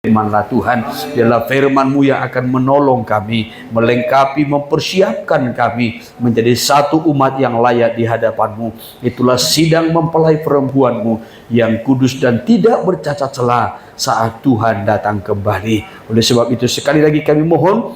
Firman-Lah Tuhan, dialah firman-Mu yang akan menolong kami, melengkapi, mempersiapkan kami menjadi satu umat yang layak di hadapan-Mu. Itulah sidang mempelai perempuan-Mu yang kudus dan tidak bercacat celah saat Tuhan datang kembali. Oleh sebab itu sekali lagi kami mohon,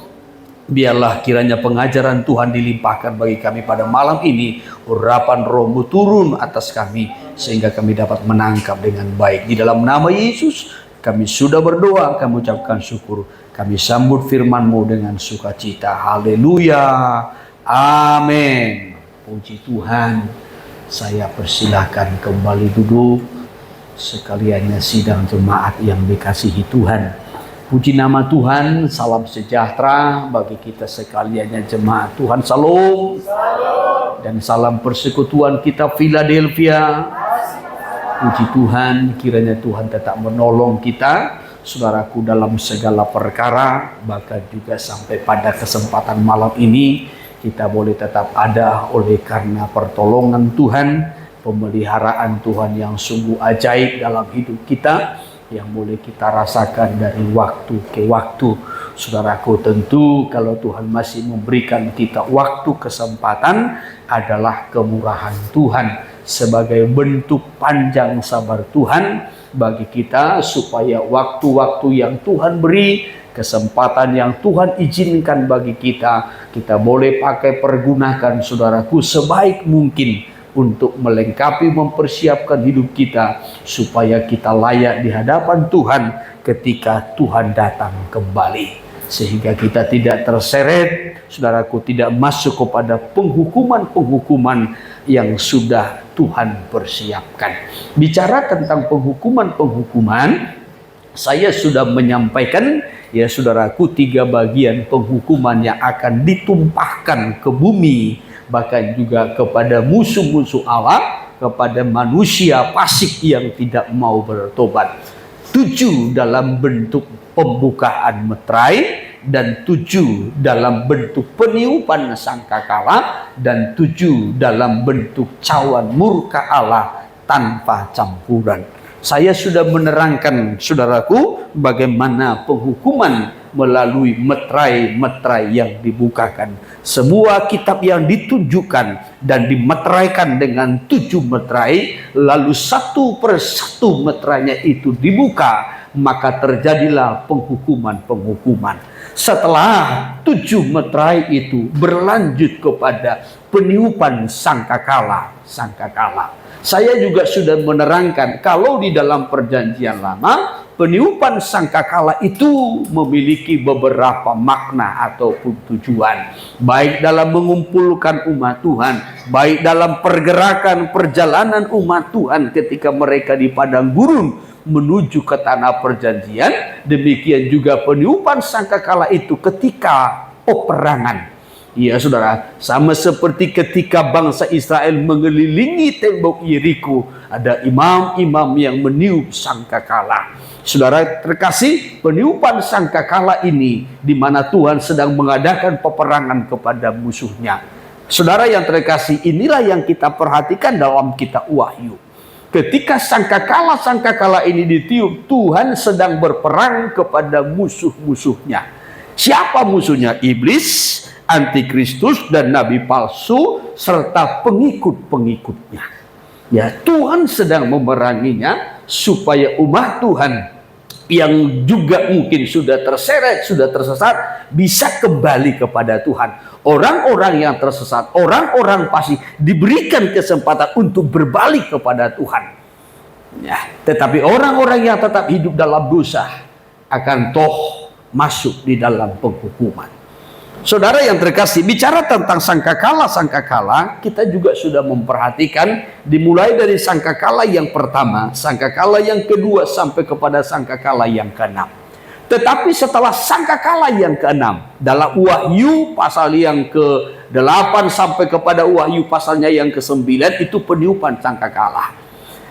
biarlah kiranya pengajaran Tuhan dilimpahkan bagi kami pada malam ini. Urapan Roh-Mu turun atas kami sehingga kami dapat menangkap dengan baik. Di dalam nama Yesus kami sudah berdoa, kami ucapkan syukur. Kami sambut firman-Mu dengan sukacita. Haleluya. Amin. Puji Tuhan. Saya persilahkan kembali duduk. Sekaliannya sidang jemaat yang dikasihi Tuhan. Puji nama Tuhan. Salam sejahtera bagi kita sekaliannya jemaat Tuhan. Salam. Dan salam persekutuan kita Philadelphia. Puji Tuhan, kiranya Tuhan tetap menolong kita, saudaraku, dalam segala perkara, bahkan juga sampai pada kesempatan malam ini, kita boleh tetap ada oleh karena pertolongan Tuhan, pemeliharaan Tuhan yang sungguh ajaib dalam hidup kita, yang boleh kita rasakan dari waktu ke waktu. Saudaraku, tentu kalau Tuhan masih memberikan kita waktu kesempatan adalah kemurahan Tuhan, sebagai bentuk panjang sabar Tuhan bagi kita, supaya waktu-waktu yang Tuhan beri, kesempatan yang Tuhan izinkan bagi kita, kita boleh pakai pergunakan, saudaraku, sebaik mungkin untuk melengkapi, mempersiapkan hidup kita supaya kita layak di hadapan Tuhan ketika Tuhan datang kembali, sehingga kita tidak terseret, saudaraku, tidak masuk kepada penghukuman-penghukuman yang sudah Tuhan persiapkan. Bicara tentang penghukuman-penghukuman, saya sudah menyampaikan, ya saudaraku, 3 bagian penghukuman yang akan ditumpahkan ke bumi, bahkan juga kepada musuh-musuh Allah, kepada manusia fasik yang tidak mau bertobat. 7 dalam bentuk pembukaan meterai, dan 7 dalam bentuk peniupan sangkakala, dan 7 dalam bentuk cawan murka Allah tanpa campuran. Saya sudah menerangkan, saudaraku, bagaimana penghukuman melalui meterai-meterai yang dibukakan. Sebuah kitab yang ditunjukkan dan dimeteraikan dengan 7 meterai, lalu satu persatu meterainya itu dibuka, maka terjadilah penghukuman-penghukuman. Setelah 7 meterai itu berlanjut kepada peniupan sangkakala. Saya juga sudah menerangkan kalau di dalam perjanjian lama, peniupan sangkakala itu memiliki beberapa makna ataupun tujuan, baik dalam mengumpulkan umat Tuhan, baik dalam pergerakan perjalanan umat Tuhan ketika mereka di padang gurun menuju ke tanah perjanjian. Demikian juga peniupan sangkakala itu ketika peperangan. Ya saudara, sama seperti ketika bangsa Israel mengelilingi tembok Yeriko, ada imam-imam yang meniup sangkakala. Saudara terkasih, peniupan sangkakala ini di mana Tuhan sedang mengadakan peperangan kepada musuhnya. Saudara yang terkasih, inilah yang kita perhatikan dalam kitab Wahyu. Ketika sangkakala ini ditiup, Tuhan sedang berperang kepada musuh-musuhnya. Siapa musuhnya? Iblis, antikristus, dan nabi palsu, serta pengikut-pengikutnya. Ya, Tuhan sedang memeranginya supaya umat Tuhan yang juga mungkin sudah terseret, sudah tersesat, bisa kembali kepada Tuhan. Orang-orang yang tersesat, orang-orang pasti diberikan kesempatan untuk berbalik kepada Tuhan. Ya, tetapi orang-orang yang tetap hidup dalam dosa akan masuk di dalam penghukuman. Saudara yang terkasih, bicara tentang sangkakala, kita juga sudah memperhatikan dimulai dari sangkakala yang pertama, sangkakala yang kedua, sampai kepada sangkakala yang keenam. Tetapi setelah sangkakala yang keenam, dalam Wahyu pasal yang ke-8 sampai kepada Wahyu pasalnya yang ke-9, itu peniupan sangkakala.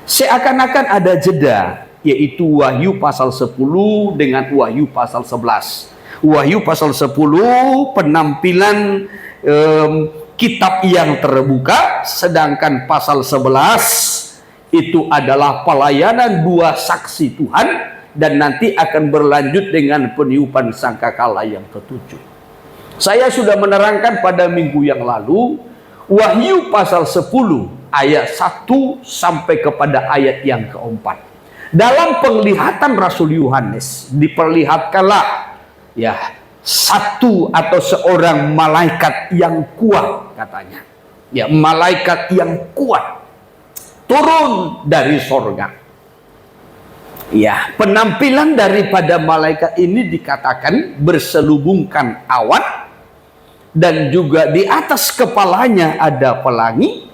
Seakan-akan ada jeda, yaitu Wahyu pasal 10 dengan Wahyu pasal 11. Wahyu pasal 10 penampilan kitab yang terbuka, sedangkan pasal 11 itu adalah pelayanan 2 saksi Tuhan dan nanti akan berlanjut dengan peniupan sangkakala yang ketujuh. Saya sudah menerangkan pada minggu yang lalu Wahyu pasal 10 ayat 1 sampai kepada ayat yang keempat. Dalam penglihatan Rasul Yohanes diperlihatkanlah ya satu atau seorang malaikat yang kuat, katanya. Ya, malaikat yang kuat turun dari sorga. Ya, penampilan daripada malaikat ini dikatakan berselubungkan awan, dan juga di atas kepalanya ada pelangi,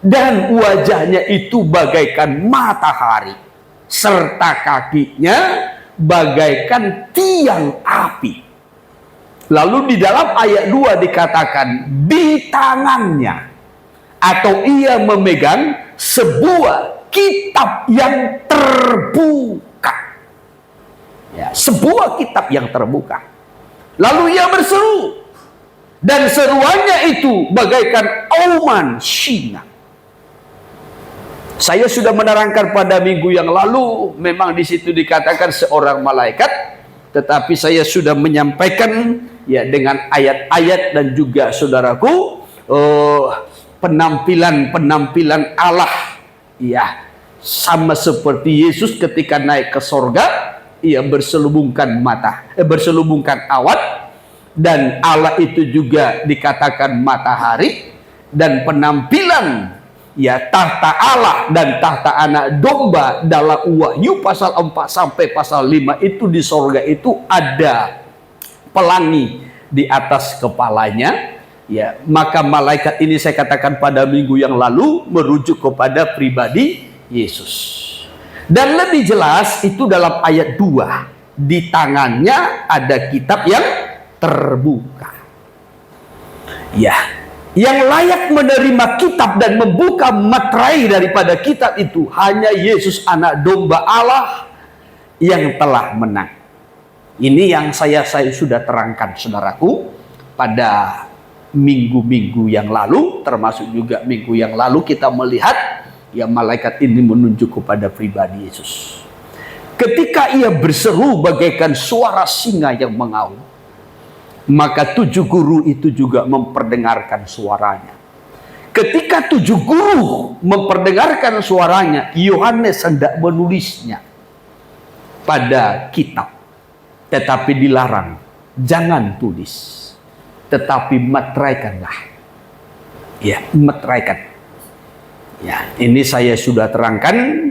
dan wajahnya itu bagaikan matahari, serta kakinya bagaikan tiang api. Lalu di dalam ayat 2 dikatakan di tangannya atau ia memegang sebuah kitab yang terbuka. Ya, sebuah kitab yang terbuka. Lalu ia berseru, dan seruannya itu bagaikan auman singa. Saya sudah menerangkan pada minggu yang lalu, memang di situ dikatakan seorang malaikat, tetapi saya sudah menyampaikan ya dengan ayat-ayat dan juga saudaraku penampilan Allah ya sama seperti Yesus ketika naik ke sorga, ia berselubungkan awan, dan Allah itu juga dikatakan matahari, dan penampilan ya tahta Allah dan tahta anak domba dalam Wahyu pasal 4 sampai pasal 5 itu di sorga itu ada pelangi di atas kepalanya. Ya, maka malaikat ini saya katakan pada minggu yang lalu merujuk kepada pribadi Yesus. Dan lebih jelas itu dalam ayat 2, di tangannya ada kitab yang terbuka. Ya, yang layak menerima kitab dan membuka materai daripada kitab itu hanya Yesus anak domba Allah yang telah menang. Ini yang saya sudah terangkan saudaraku pada minggu-minggu yang lalu, termasuk juga minggu yang lalu kita melihat ya malaikat ini menunjuk kepada pribadi Yesus. Ketika ia berseru bagaikan suara singa yang mengaum, maka 7 guru itu juga memperdengarkan suaranya. Ketika 7 guru memperdengarkan suaranya, Yohanes hendak menulisnya pada kitab, tetapi dilarang, jangan tulis, tetapi materaikanlah. Ya, materaikan. Ya, ini saya sudah terangkan.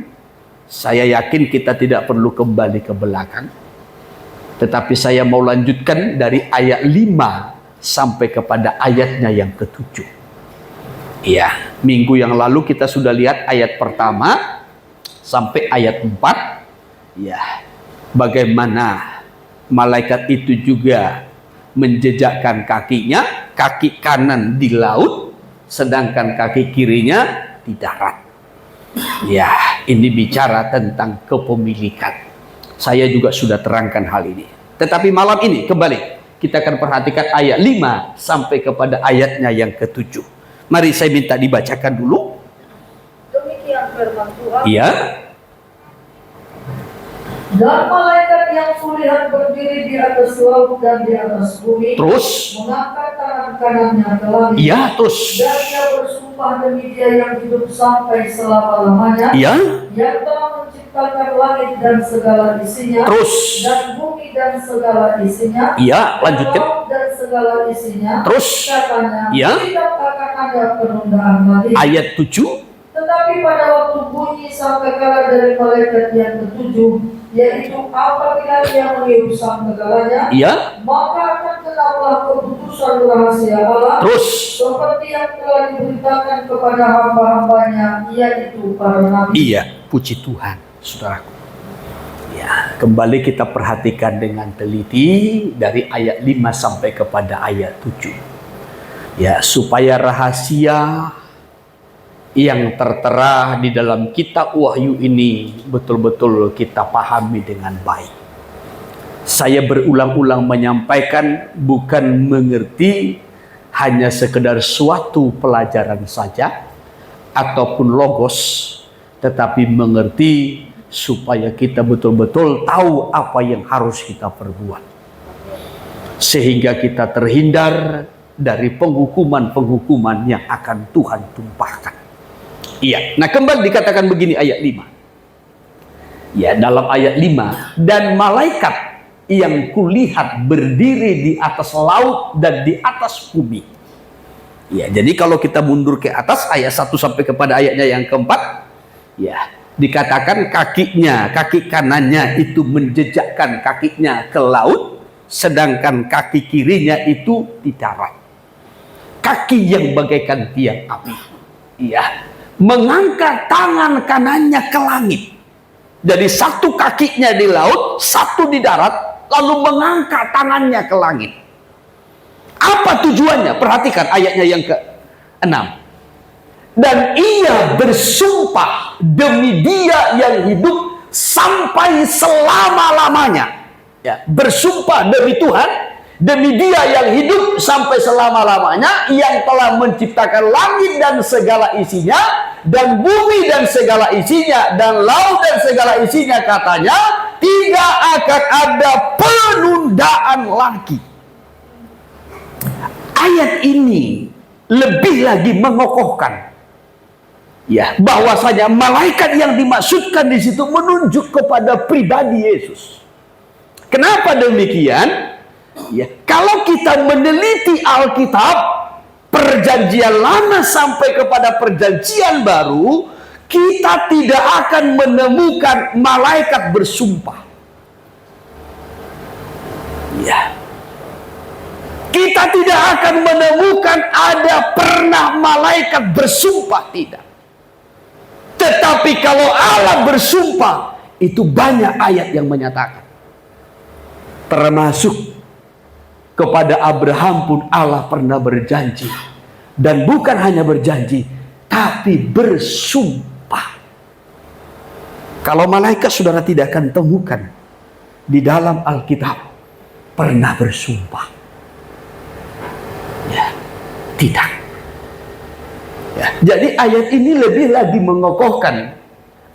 Saya yakin kita tidak perlu kembali ke belakang, tetapi saya mau lanjutkan dari ayat 5 sampai kepada ayatnya yang ke-7. Ya, minggu yang lalu kita sudah lihat ayat pertama sampai ayat 4. Ya, bagaimana malaikat itu juga menjejakkan kakinya, kaki kanan di laut, sedangkan kaki kirinya di darat. Ya, ini bicara tentang kepemilikan. Saya juga sudah terangkan hal ini. Tetapi malam ini kembali kita akan perhatikan ayat 5 sampai kepada ayatnya yang ke-7. Mari saya minta dibacakan dulu. Demikian firman Tuhan. Iya. Dan malaikat yang kulihat berdiri di atas laut dan di atas bumi, Terus. mengangkat tangan kanannya ke langit. Iya, terus. Dan ia bersumpah demi Dia yang hidup sampai selama-lamanya, Iya. yang telah menciptakan langit dan segala isinya, Terus. dan bumi dan segala isinya, Iya, dan lanjutkan. laut dan segala isinya. Terus. Katanya, Iya. tidak akan ada penundaan lagi. Ayat 7. Tetapi pada waktu bunyi sangkakala dari malaikat yang ke-7, yaitu apabila ia meniup sangkakalanya, Iya. maka akan kenaplah keputusan rahasia Allah, Terus. seperti yang telah diberitakan kepada hamba-hambanya, yaitu para nabi. Iya, puji Tuhan, saudaraku. Ya, kembali kita perhatikan dengan teliti dari ayat 5 sampai kepada ayat 7. Ya, supaya rahasia yang tertera di dalam kitab Wahyu ini betul-betul kita pahami dengan baik. Saya berulang-ulang menyampaikan bukan mengerti hanya sekedar suatu pelajaran saja ataupun logos, tetapi mengerti supaya kita betul-betul tahu apa yang harus kita perbuat, sehingga kita terhindar dari penghukuman-penghukuman yang akan Tuhan tumpahkan. Iya, nah kembali dikatakan begini ayat 5. Ya, dalam ayat 5, dan malaikat yang kulihat berdiri di atas laut dan di atas bumi. Ya, jadi kalau kita mundur ke atas ayat 1 sampai kepada ayatnya yang keempat, ya, dikatakan kaki kanannya itu menjejakkan kakinya ke laut, sedangkan kaki kirinya itu di darat. Kaki yang bagaikan tiang api. Iya, mengangkat tangan kanannya ke langit. Jadi satu kakinya di laut, satu di darat, lalu mengangkat tangannya ke langit. Apa tujuannya? Perhatikan ayatnya yang ke-6. Dan ia bersumpah demi Dia yang hidup sampai selama-lamanya. Ya, bersumpah demi Tuhan, demi Dia yang hidup sampai selama-lamanya, yang telah menciptakan langit dan segala isinya, dan bumi dan segala isinya, dan laut dan segala isinya, katanya tidak akan ada penundaan lagi. Ayat ini lebih lagi mengokohkan, ya, bahwasanya malaikat yang dimaksudkan di situ menunjuk kepada pribadi Yesus. Kenapa demikian? Ya, kalau kita meneliti Alkitab, perjanjian lama sampai kepada perjanjian baru, kita tidak akan menemukan malaikat bersumpah. Ya. Kita tidak akan menemukan ada pernah malaikat bersumpah, tidak. Tetapi kalau Allah bersumpah, itu banyak ayat yang menyatakan. Termasuk kepada Abraham pun Allah pernah berjanji. Dan bukan hanya berjanji, tapi bersumpah. Kalau malaikat saudara tidak akan temukan di dalam Alkitab pernah bersumpah. Ya, tidak. Ya, jadi ayat ini lebih lagi mengokohkan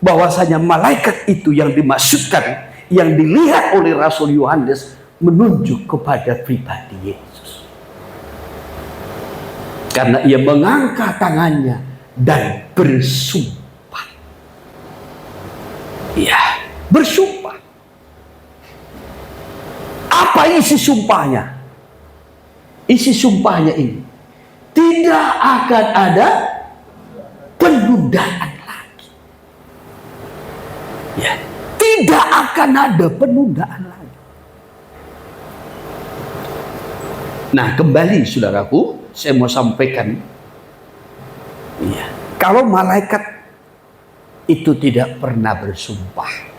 bahwasanya malaikat itu yang dimaksudkan, yang dilihat oleh Rasul Yohanes, menunjuk kepada pribadi Yesus. Karena ia mengangkat tangannya dan bersumpah. Ya, bersumpah. Apa isi sumpahnya? Isi sumpahnya ini, tidak akan ada penundaan lagi. Ya, tidak akan ada penundaan lagi. Nah, kembali saudaraku, saya mau sampaikan, ya, kalau malaikat itu tidak pernah bersumpah.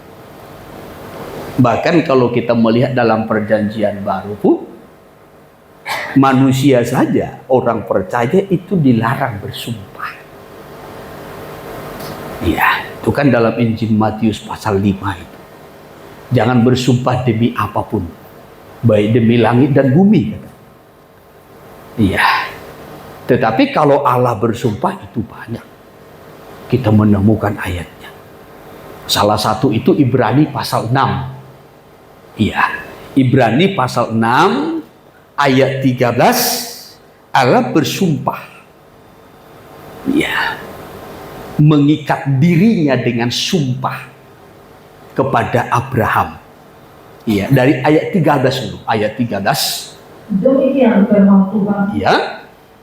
Bahkan kalau kita melihat dalam perjanjian baru pun, manusia saja, orang percaya itu dilarang bersumpah. Ya, itu kan dalam Injil Matius pasal 5 itu. Jangan bersumpah demi apapun, baik demi langit dan bumi. Iya. Tetapi kalau Allah bersumpah itu banyak. Kita menemukan ayatnya. Salah satu itu Ibrani pasal 6. Iya, Ibrani pasal 6 ayat 13, Allah bersumpah, ya, mengikat dirinya dengan sumpah kepada Abraham. Ya, dari ayat 13 dulu, ayat 13. Demikian firman Tuhan. Ya.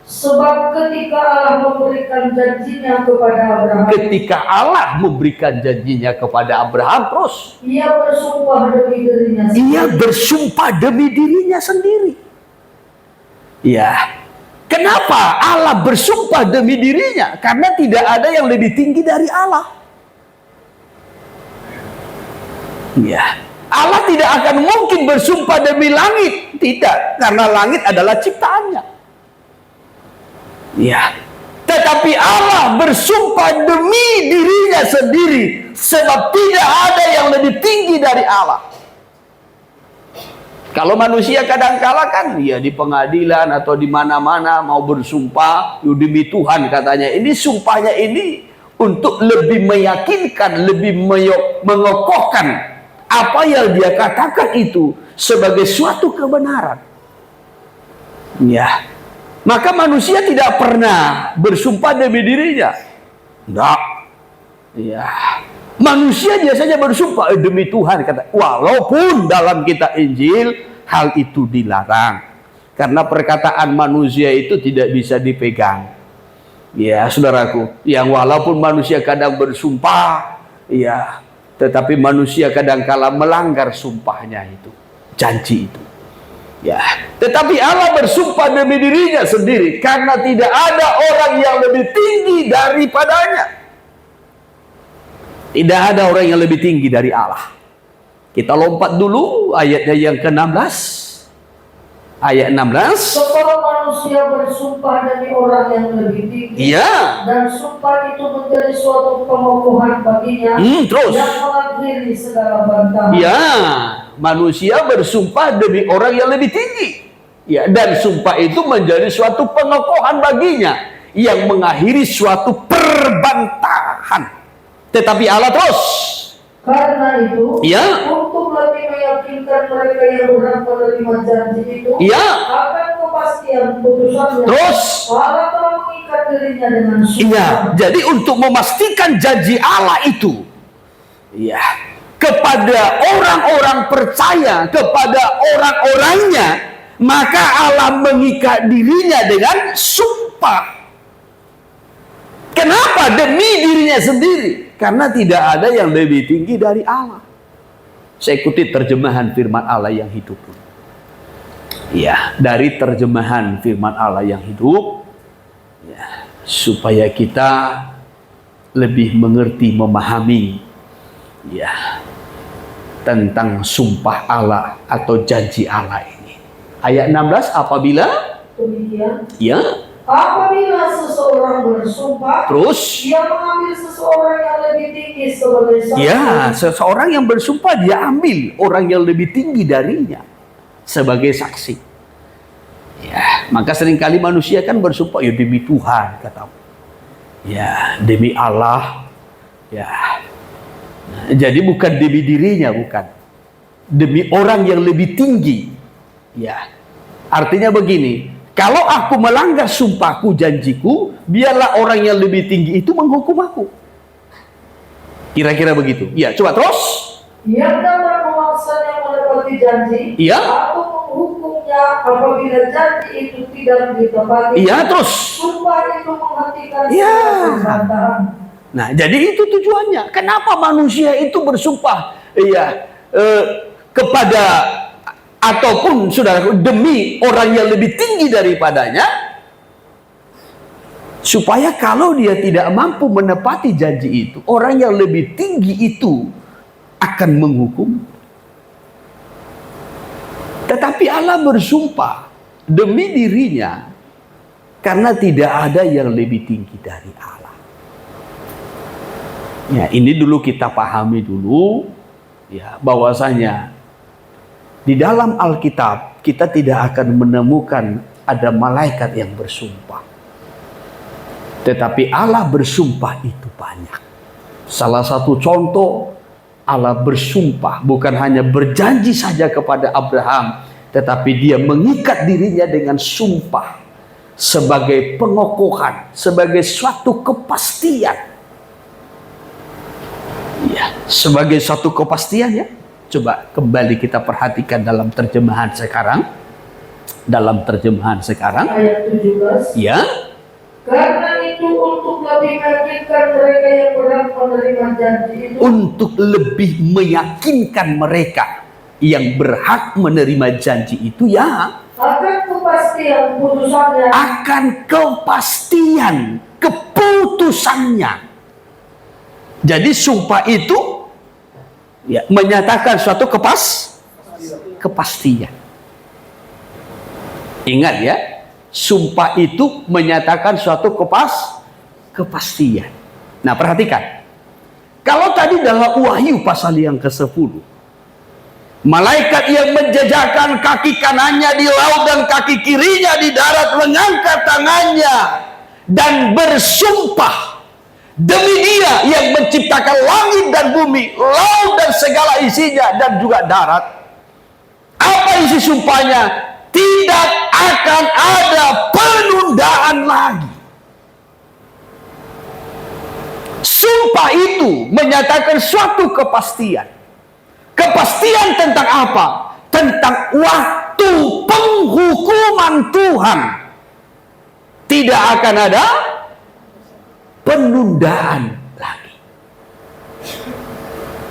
Sebab ketika Allah memberikan janjinya kepada Abraham, Ketika Allah memberikan janjinya kepada Abraham, terus ia bersumpah demi dirinya sendiri. Ia bersumpah demi dirinya sendiri. Ya, kenapa Allah bersumpah demi dirinya? Karena tidak ada yang lebih tinggi dari Allah. Ya, Allah tidak akan mungkin bersumpah demi langit, tidak, karena langit adalah ciptaannya. Ya, tetapi Allah bersumpah demi dirinya sendiri, sebab tidak ada yang lebih tinggi dari Allah. Kalau manusia kadang-kala kan ya di pengadilan atau di mana-mana mau bersumpah demi Tuhan katanya. Ini sumpahnya ini untuk lebih meyakinkan, lebih mengokohkan apa yang dia katakan itu sebagai suatu kebenaran. Ya, maka manusia tidak pernah bersumpah demi dirinya. Tidak. Ya, manusia biasanya bersumpah demi Tuhan, kata, walaupun dalam kitab Injil hal itu dilarang, karena perkataan manusia itu tidak bisa dipegang. Ya, saudaraku, yang walaupun manusia kadang bersumpah, ya, tetapi manusia kadang-kala melanggar sumpahnya itu, janji itu. Ya, tetapi Allah bersumpah demi dirinya sendiri, karena tidak ada orang yang lebih tinggi daripadanya. Tidak ada orang yang lebih tinggi dari Allah. Kita lompat dulu ayatnya yang ke-16. Ayat 16. Sebab manusia bersumpah demi orang yang lebih tinggi, Iya. dan sumpah itu menjadi suatu pengokohan baginya, Terus. yang mengakhiri segala bantahan. Ya, manusia bersumpah demi orang yang lebih tinggi. Ya, dan sumpah itu menjadi suatu pengokohan baginya yang mengakhiri suatu perbantahan. Tetapi Allah terus. Karena itu, Ya. untuk lebih meyakinkan mereka yang berhak menerima janji itu, Ya. akan kepastian putusannya, Terus. Allah telah mengikat dirinya dengan sumpah. Iya, jadi untuk memastikan janji Allah itu, ya, kepada orang-orang percaya, kepada orang-orangnya, maka Allah mengikat dirinya dengan sumpah. Kenapa? Demi dirinya sendiri. Karena tidak ada yang lebih tinggi dari Allah. Saya ikuti terjemahan firman Allah yang hidup. Ya, dari terjemahan firman Allah yang hidup, ya, supaya kita lebih mengerti, memahami, ya, tentang sumpah Allah atau janji Allah ini. Ayat 16, apabila Demikian, ya, apabila seseorang bersumpah, terus dia mengambil seseorang yang lebih tinggi sebagai saksi. ya, seseorang yang bersumpah dia ambil orang yang lebih tinggi darinya sebagai saksi. Ya, maka seringkali manusia kan bersumpah ya demi Tuhan, kata. Ya, demi Allah. Ya. Nah, jadi bukan demi dirinya, bukan. Demi orang yang lebih tinggi. Ya. Artinya begini, kalau aku melanggar sumpahku, janjiku, biarlah orang yang lebih tinggi itu menghukum aku. Kira-kira begitu. Ya, coba terus. Yang dapat memaksanya menepati janji, Iya. atau menghukumnya apabila janji itu tidak ditepati. Iya, terus. Sumpah itu menghentikan Iya. segala perbantahan. Nah, jadi itu tujuannya. Kenapa manusia itu bersumpah? Iya, kepada ataupun saudara demi orang yang lebih tinggi daripadanya, supaya kalau dia tidak mampu menepati janji itu, orang yang lebih tinggi itu akan menghukum. Tetapi Allah bersumpah demi dirinya karena tidak ada yang lebih tinggi dari Allah. Ya, ini dulu kita pahami dulu, ya, bahwasanya di dalam Alkitab kita tidak akan menemukan ada malaikat yang bersumpah. Tetapi Allah bersumpah itu banyak. Salah satu contoh, Allah bersumpah bukan hanya berjanji saja kepada Abraham, tetapi dia mengikat dirinya dengan sumpah sebagai pengokohan, sebagai suatu kepastian. Ya, sebagai suatu kepastian, ya. Coba kembali kita perhatikan dalam terjemahan sekarang. Dalam terjemahan sekarang. Ayat 17. Ya. Karena itu untuk lebih meyakinkan mereka yang berhak menerima janji itu. Untuk lebih meyakinkan mereka yang berhak menerima janji itu, ya. Akan kepastian putusannya. Akan kepastian keputusannya. Jadi sumpah itu, ya, menyatakan suatu kepastian. Ingat, ya, sumpah itu menyatakan suatu kepastian. Nah, perhatikan. Kalau tadi dalam Wahyu pasal yang ke-10, malaikat yang menjejakkan kaki kanannya di laut dan kaki kirinya di darat mengangkat tangannya dan bersumpah demi Dia yang menciptakan langit dan bumi, laut dan segala isinya, dan juga darat. Apa isi sumpahnya? Tidak akan ada penundaan lagi. Sumpah itu menyatakan suatu kepastian. Kepastian tentang apa? Tentang waktu penghukuman Tuhan. Tidak akan ada penundaan lagi.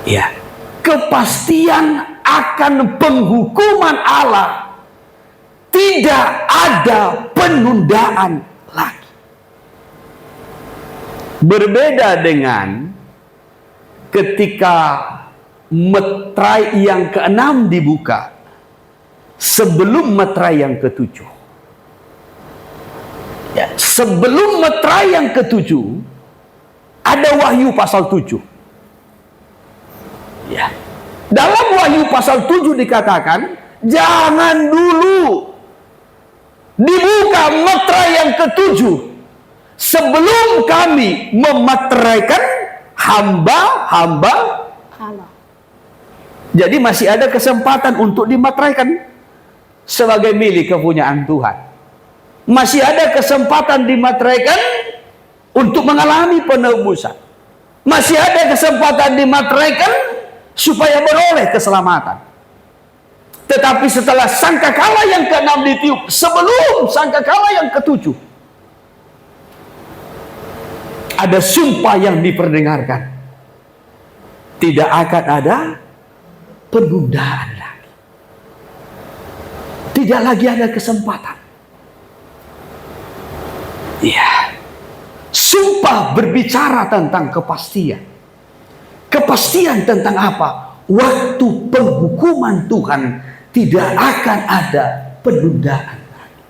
Ya, kepastian akan penghukuman Allah. Tidak ada penundaan lagi. Berbeda dengan ketika meterai yang ke-6 dibuka sebelum meterai yang ke-7. Ya, sebelum meterai yang ke-7 ada Wahyu pasal 7. Ya. Dalam Wahyu pasal 7 dikatakan, jangan dulu dibuka meterai yang ke-7 sebelum kami memeteraikan hamba-hamba Allah. Jadi masih ada kesempatan untuk dimeteraikan sebagai milik kepunyaan Tuhan. Masih ada kesempatan dimeteraikan untuk mengalami penebusan. Masih ada kesempatan dimeteraikan supaya beroleh keselamatan. Tetapi setelah sangkakala yang ke-6 ditiup, sebelum sangkakala yang ke-7, ada sumpah yang diperdengarkan. Tidak akan ada penundaan lagi. Tidak lagi ada kesempatan. Ya, sumpah berbicara tentang kepastian. Kepastian tentang apa? Waktu penghukuman Tuhan tidak akan ada penundaan lagi.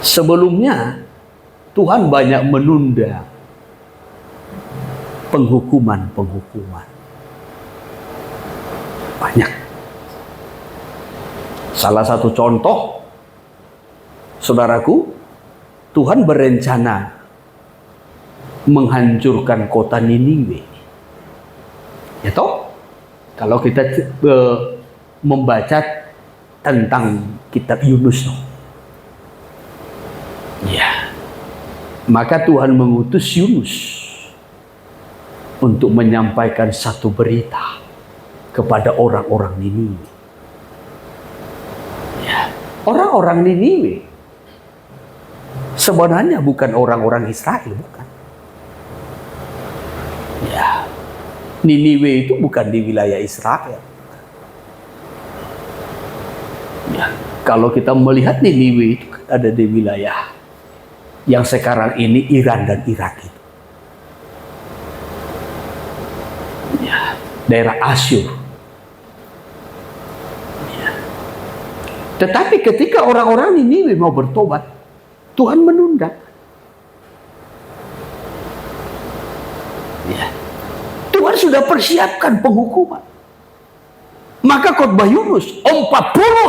Sebelumnya Tuhan banyak menunda penghukuman. Banyak. Salah satu contoh, saudaraku, Tuhan berencana menghancurkan kota Niniwe. Ya toh? Kalau kita membaca tentang kitab Yunus, ya, maka Tuhan mengutus Yunus untuk menyampaikan satu berita kepada orang-orang Niniwe. Ya, orang-orang Niniwe sebenarnya bukan orang-orang Israel, bukan. Ya, Niniwe itu bukan di wilayah Israel. Ya, kalau kita melihat Niniwe itu kan ada di wilayah yang sekarang ini Iran dan Irak itu. Ya, daerah Asyur. Ya. Tetapi ketika orang-orang Niniwe mau bertobat, Tuhan menunda. Ya. Tuhan sudah persiapkan penghukuman. Maka khotbah Yunus, 40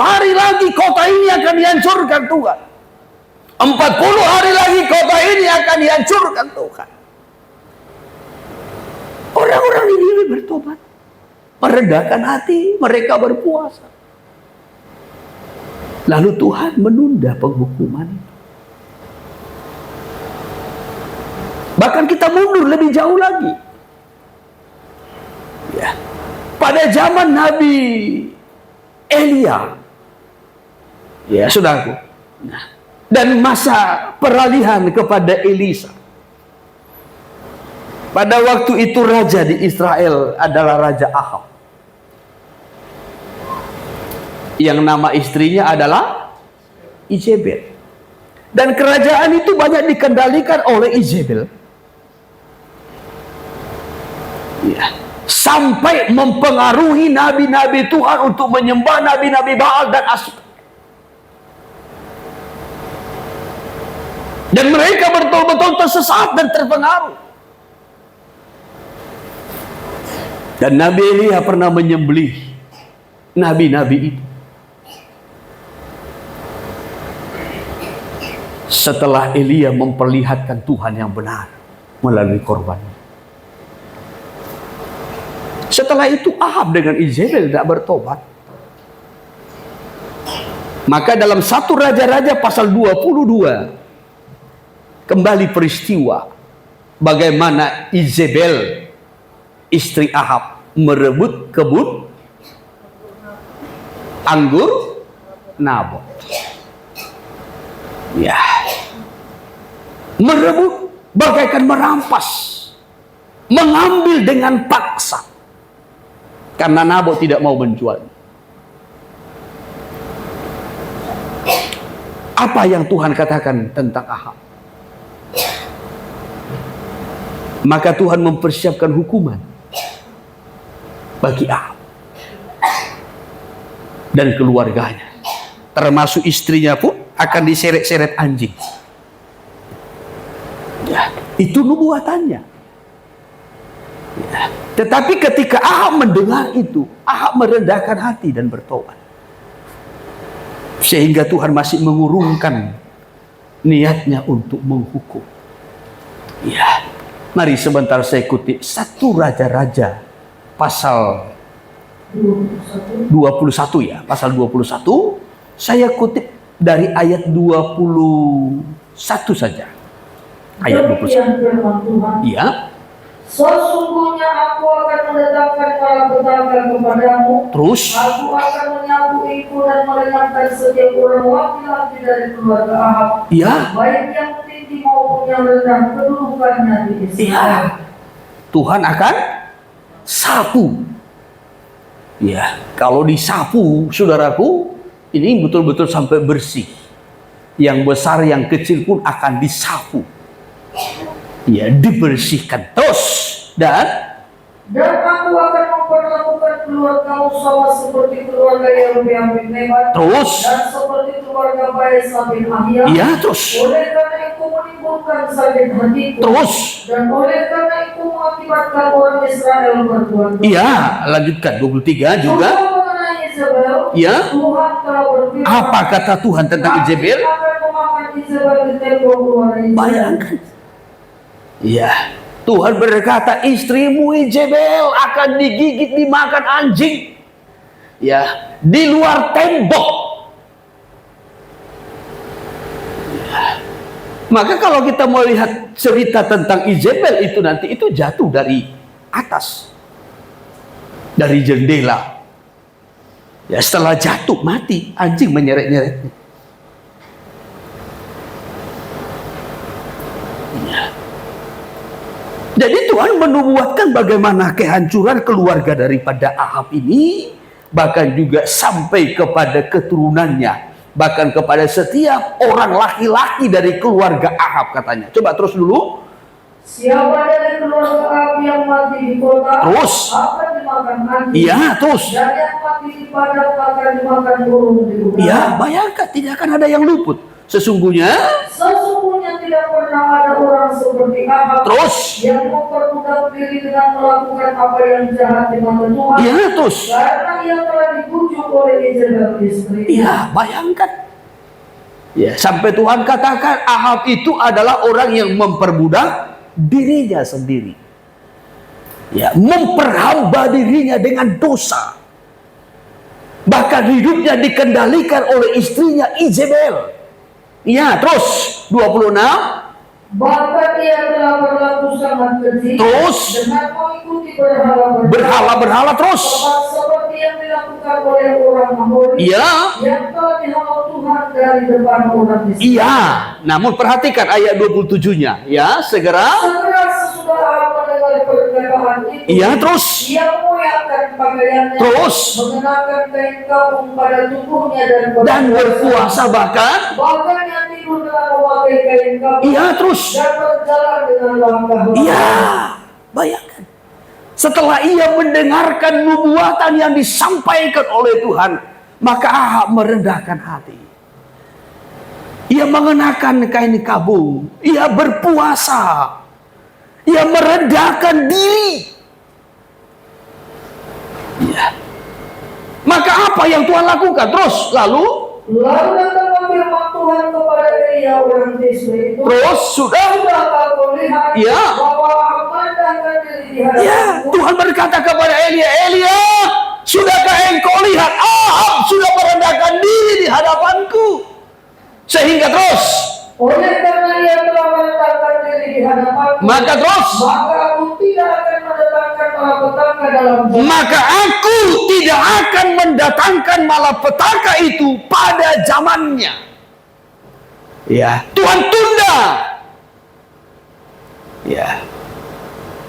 hari lagi kota ini akan dihancurkan Tuhan. 40 hari lagi kota ini akan dihancurkan Tuhan. Orang-orang ini bertobat, meredakan hati, mereka berpuasa. Lalu Tuhan menunda penghukuman itu. Bahkan kita mundur lebih jauh lagi. Ya. Pada zaman Nabi Elia, ya saudaraku, nah, dan masa peralihan kepada Elisa. Pada waktu itu raja di Israel adalah Raja Ahab, yang nama istrinya adalah Izebel. Dan kerajaan itu banyak dikendalikan oleh Izebel. Ya. Sampai mempengaruhi nabi-nabi Tuhan untuk menyembah nabi-nabi Baal dan Asma. Dan mereka betul-betul tersesat dan terpengaruh. Dan Nabi Elia pernah menyembelih nabi-nabi itu. setelah Elia memperlihatkan Tuhan yang benar melalui korbannya. Setelah itu Ahab dengan Izebel tidak bertobat. Maka dalam 1 Raja-Raja pasal 22 kembali peristiwa bagaimana Izebel istri Ahab merebut kebun anggur Nabot. Ya, merebut bagaikan merampas, mengambil dengan paksa, karena Nabot tidak mau menjual. Apa yang Tuhan katakan tentang Ahab? Maka Tuhan mempersiapkan hukuman bagi Ahab dan keluarganya, termasuk istrinya pun akan diseret-seret anjing. Ya, itu nubuatannya. Ya. Tetapi ketika Ahab mendengar itu, Ahab merendahkan hati dan bertobat. Sehingga Tuhan masih mengurungkan niatnya untuk menghukum. Ya, mari sebentar saya kutip 1 Raja-Raja pasal 21 ya, pasal 21. Saya kutip dari ayat 21 saja. Ayat 21. Iya. Sesungguhnya aku akan mendatangkan malapetaka kepadamu. Terus Aku akan menyapu ibu dan melenyapkan setiap orang laki-laki dari keluarga Ahab. Iya. Baik yang tinggi maupun yang rendah kedudukannya di Israel. Iya. Tuhan akan sapu. Ya, kalau disapu, saudaraku, ini betul-betul sampai bersih. Yang besar, yang kecil pun akan disapu. Ya, dibersihkan terus. Dan aku akan memperlakukan keluargamu sama seperti keluarga Yerobeam bin Nebat. Terus. Dan seperti keluarga Baesa bin Ahia. Iya, terus. Oleh karena itu menimbulkan sakit hatiku. Terus. Dan oleh karena itu mengakibatkan orang Israel berbuat dosa. Iya, lanjutkan 23 juga. Ya. Apa kata Tuhan tentang Izebel? Bayangkan. Ya, Tuhan berkata istrimu Izebel akan digigit dimakan anjing. Ya, di luar tembok. Ya. Maka kalau kita melihat cerita tentang Izebel itu nanti itu jatuh dari atas. Dari jendela. Ya, setelah jatuh mati, anjing menyeret-nyeretnya. Ya. Jadi Tuhan menubuatkan bagaimana kehancuran keluarga daripada Ahab ini, bahkan juga sampai kepada keturunannya, bahkan kepada setiap orang laki-laki dari keluarga Ahab katanya. Coba terus dulu. Siapa dari keluarga Ahab yang mati di kota Terus. akan dimakan anjing. Iya, terus. Dan yang mati di padang akan dimakan burung di udara. Iya, bayangkan tidak akan ada yang luput. Sesungguhnya tidak pernah ada orang seperti Ahab terus yang memperbudak diri dengan melakukan apa yang jahat di mata Tuhan. Iya, terus. Karena ia telah dibujuk oleh Izebel istri. Iya, bayangkan. Ya, sampai Tuhan katakan Ahab itu adalah orang yang memperbudak dirinya sendiri. Ya, memperhamba dirinya dengan dosa. Bahkan hidupnya dikendalikan oleh istrinya Izebel. Ya, terus 26. Bahkan ia telah berlaku sangat keji. Terus dengan mengikuti berhala-berhala terus. Seperti yang dilakukan oleh orang Amori. Iya. Yang telah dihalau Tuhan dari depan orang Israel. Iya. Namun perhatikan ayat 27-nya. Ya, segera sesudah Ahab mendengar perkataan itu. Iya, terus. Ia mengoyakkan pakaiannya. Terus. Mengenakan kain kapung pada tubuhnya dan berpuasa bahkan yang tidur dengan memakai kain kapung. Iya, terus. Dan berjalan dengan langkah. Iya, bayangkan. Setelah ia mendengarkan nubuatan yang disampaikan oleh Tuhan, maka Ahab merendahkan hati. Ia mengenakan kain kabung, ia berpuasa, ia merendahkan diri. Ya. Maka apa yang Tuhan lakukan? Terus lalu datanglah firman Tuhan kepada Elia orang Tisbe itu, Terus sudah, sudahkah kau lihat Ya. bahwa aku memandangkan diri di ya, hadapanmu? Tuhan berkata kepada Elia, Elia, sudahkah engkau lihat Ahab sudah merendahkan diri di hadapanku? Sehingga terus, Oleh karena ia telah merendahkan diri di hadapanku, maka terus, maka aku tidak akan mendatangkan malapetaka dalam zaman. maka aku tidak akan mendatangkan malapetaka itu pada zamannya. Ya, Tuhan tunda. Ya.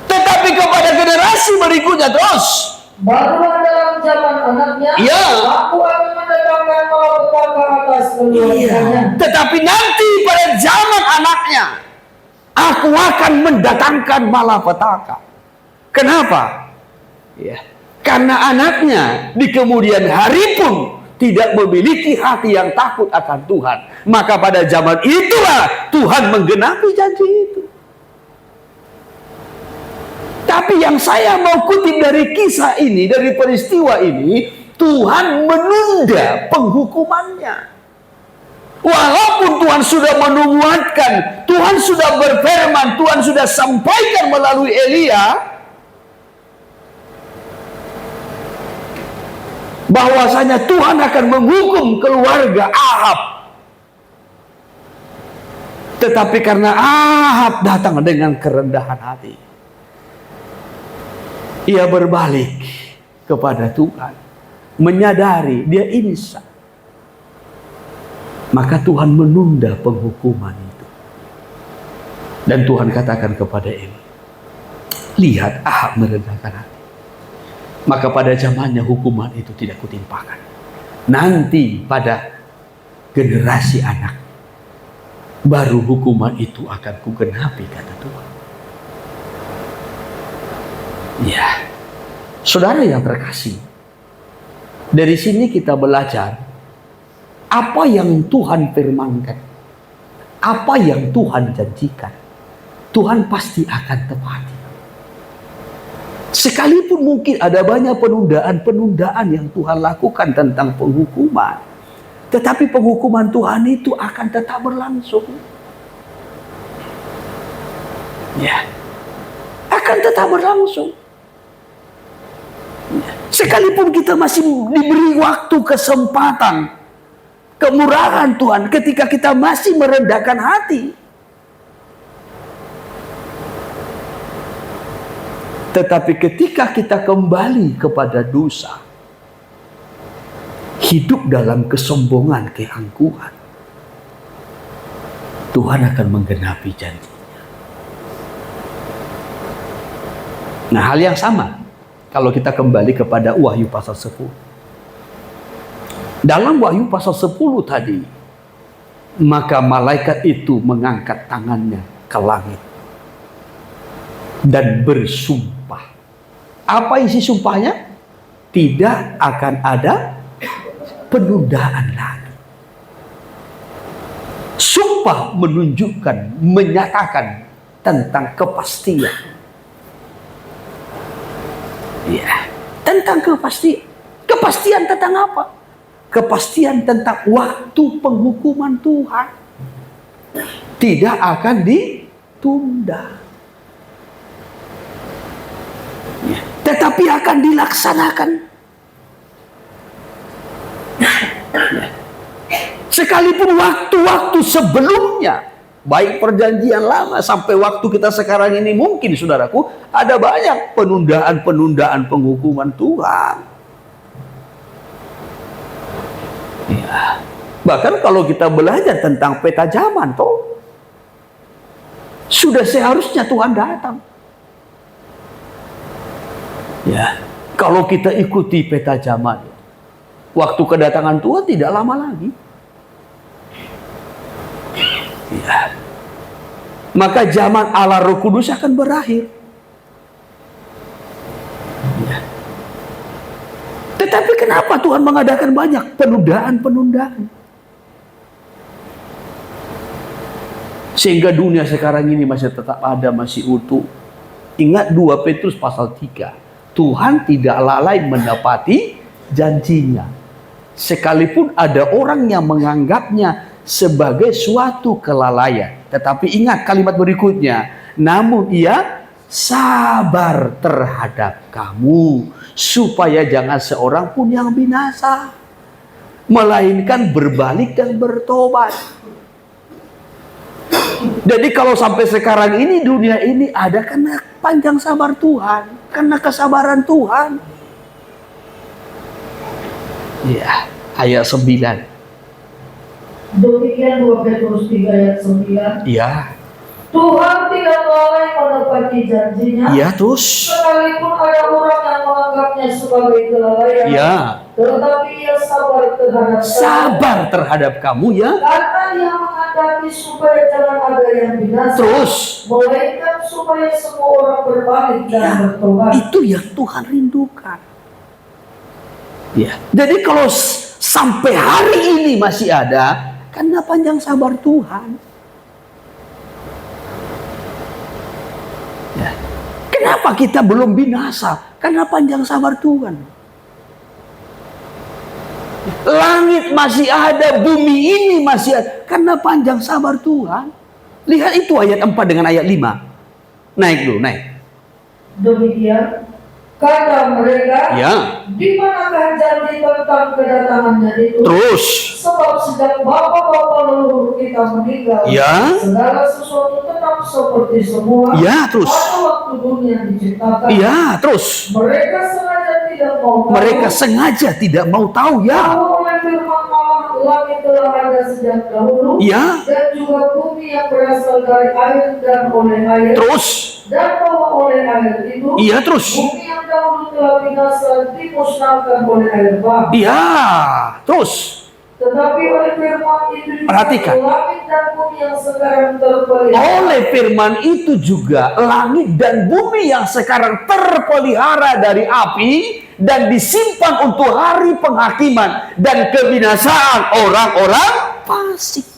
Tetapi kepada generasi berikutnya terus, Barulah dalam zaman anaknya, Ya. aku akan mendatangkan malapetaka atas keluarganya. tetapi nanti pada zaman anaknya, aku akan mendatangkan malapetaka. Kenapa? Ya, karena anaknya di kemudian hari pun tidak memiliki hati yang takut akan Tuhan. Maka pada zaman itulah Tuhan menggenapi janji itu. Tapi yang saya mau kutip dari kisah ini, dari peristiwa ini, Tuhan menunda penghukumannya. Walaupun Tuhan sudah menubuatkan, Tuhan sudah berfirman, Tuhan sudah sampaikan melalui Elia, bahwasanya Tuhan akan menghukum keluarga Ahab. Tetapi karena Ahab datang dengan kerendahan hati, ia berbalik kepada Tuhan, menyadari dia insaf. Maka Tuhan menunda penghukuman itu. Dan Tuhan katakan kepada Eli, lihat Ahab merendahkan hati. Maka pada zamannya hukuman itu tidak kutimpakan. Nanti pada generasi anak, baru hukuman itu akan kugenapi, kata Tuhan. Ya, saudara yang terkasih, dari sini kita belajar apa yang Tuhan firmankan, apa yang Tuhan janjikan, Tuhan pasti akan tepati. Sekalipun mungkin ada banyak penundaan-penundaan yang Tuhan lakukan tentang penghukuman, tetapi penghukuman Tuhan itu akan tetap berlangsung. Ya, akan tetap berlangsung. Sekalipun kita masih diberi waktu, kesempatan, kemurahan Tuhan ketika kita masih merendahkan hati. Tetapi ketika kita kembali kepada dosa, hidup dalam kesombongan, keangkuhan, Tuhan akan menggenapi janjinya. Nah, hal yang sama kalau kita kembali kepada Wahyu pasal 10. Dalam Wahyu pasal 10 tadi, maka malaikat itu mengangkat tangannya ke langit dan bersumpah. Apa isi sumpahnya? Tidak akan ada penundaan lagi. Sumpah menunjukkan, menyatakan tentang kepastian. Ya, tentang kepastian. Kepastian tentang apa? Kepastian tentang waktu penghukuman Tuhan tidak akan ditunda, ya, tetapi akan dilaksanakan. Ya. Sekalipun waktu-waktu sebelumnya, baik perjanjian lama sampai waktu kita sekarang ini, mungkin saudaraku ada banyak penundaan-penundaan penghukuman Tuhan. Ya. Bahkan kalau kita belajar tentang peta zaman, toh sudah seharusnya Tuhan datang. Ya, kalau kita ikuti peta zaman, waktu kedatangan Tuhan tidak lama lagi. Ya. Maka zaman Allah Roh Kudus akan berakhir. Ya. Tetapi kenapa Tuhan mengadakan banyak penundaan-penundaan? Sehingga dunia sekarang ini masih tetap ada, masih utuh. Ingat 2 Petrus pasal 3. Tuhan tidak lalai menepati janjinya. Sekalipun ada orang yang menganggapnya sebagai suatu kelalaian. Tetapi ingat kalimat berikutnya, namun ia sabar terhadap kamu, supaya jangan seorang pun yang binasa, melainkan berbalik dan bertobat. Jadi kalau sampai sekarang ini dunia ini ada karena panjang sabar Tuhan, karena kesabaran Tuhan. Ya, ayat 9. Demikian 2 Petrus 3 ayat 9. Ya. Tuhan tidak lalai menepati janjinya. Ya, terus. Sekalipun ada orang yang menganggapnya sebagai kelalaian. Ya. Tetapi ia sabar terhadap kamu ya. Karena ia menghadapi supaya jangan ada yang binasa. Terus. Melainkan supaya semua orang berbalik dan bertobat. Itu yang Tuhan rindukan. Ya. Jadi kalau sampai hari ini masih ada, karena panjang sabar Tuhan. Ya. Kenapa kita belum binasa? Karena panjang sabar Tuhan. Langit masih ada, bumi ini masih ada, karena panjang sabar Tuhan. Lihat itu ayat 4 dengan ayat 5. Naik dulu, naik. Demikian kata mereka, ya. Di manakah janji tentang kedatangannya itu? Terus. Sebab sejak bapa-bapa leluhur kita meninggal, ya. Segala sesuatu tetap seperti semua. Ya, terus. Pada waktu dunia diciptakan. Ya, terus. Mereka sengaja tidak mau tahu. Mereka sengaja tidak mau tahu, ya. Bahwa oleh firman Allah, langit telah ada sejak dahulu. Ya. Dan juga bumi yang berasal dari air dan oleh air. Terus. Dan bahwa oleh air itu. Iya, terus. Bumi yang dahulu telah binasa dimusnahkan oleh air bah. Iya, terus. Tetapi oleh firman itu juga perhatikan. langit dan bumi yang sekarang terpelihara. Oleh firman itu juga langit dan bumi yang sekarang terpelihara dari api dan disimpan untuk hari penghakiman dan kebinasaan orang-orang fasik.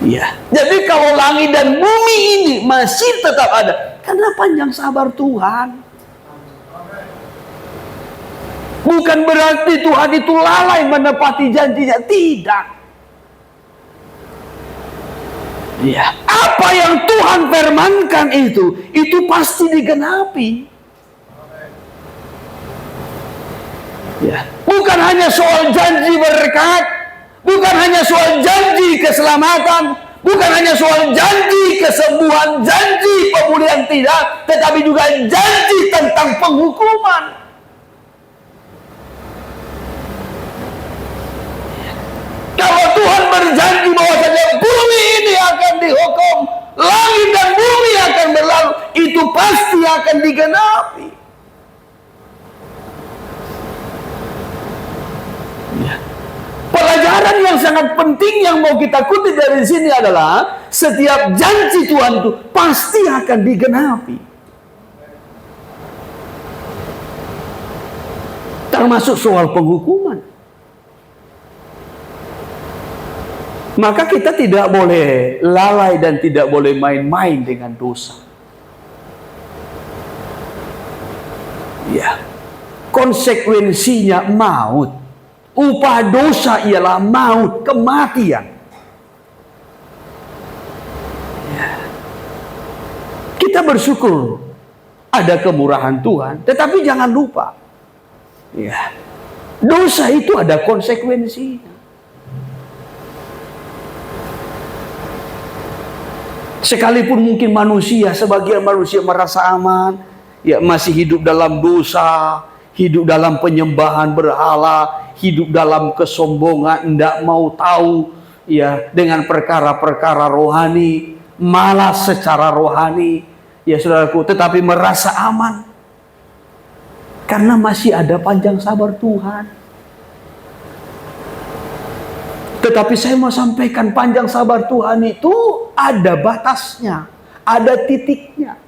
Ya. Jadi kalau langit dan bumi ini masih tetap ada karena panjang sabar Tuhan. Bukan berarti Tuhan itu lalai menepati janjinya, tidak. Ya, apa yang Tuhan firmankan itu pasti digenapi. Ya, bukan hanya soal janji berkat, bukan hanya soal janji keselamatan, bukan hanya soal janji kesembuhan, janji pemulihan tidak, tetapi juga janji tentang penghukuman. Kalau Tuhan berjanji bahwasanya bumi ini akan dihukum, langit dan bumi akan berlalu, itu pasti akan digenapi. Ya. Pelajaran yang sangat penting yang mau kita kutip dari sini adalah setiap janji Tuhan itu pasti akan digenapi. Termasuk soal penghukuman. Maka kita tidak boleh lalai dan tidak boleh main-main dengan dosa. Ya. Konsekuensinya maut. Upah dosa ialah maut, kematian. Ya. Kita bersyukur ada kemurahan Tuhan, tetapi jangan lupa. Ya. Dosa itu ada konsekuensinya. Sekalipun mungkin sebagian manusia merasa aman, ya masih hidup dalam dosa, hidup dalam penyembahan berhala, hidup dalam kesombongan, tidak mau tahu ya dengan perkara-perkara rohani, malas secara rohani, ya saudaraku, tetapi merasa aman karena masih ada panjang sabar Tuhan. Tetapi saya mau sampaikan panjang sabar Tuhan itu ada batasnya, ada titiknya.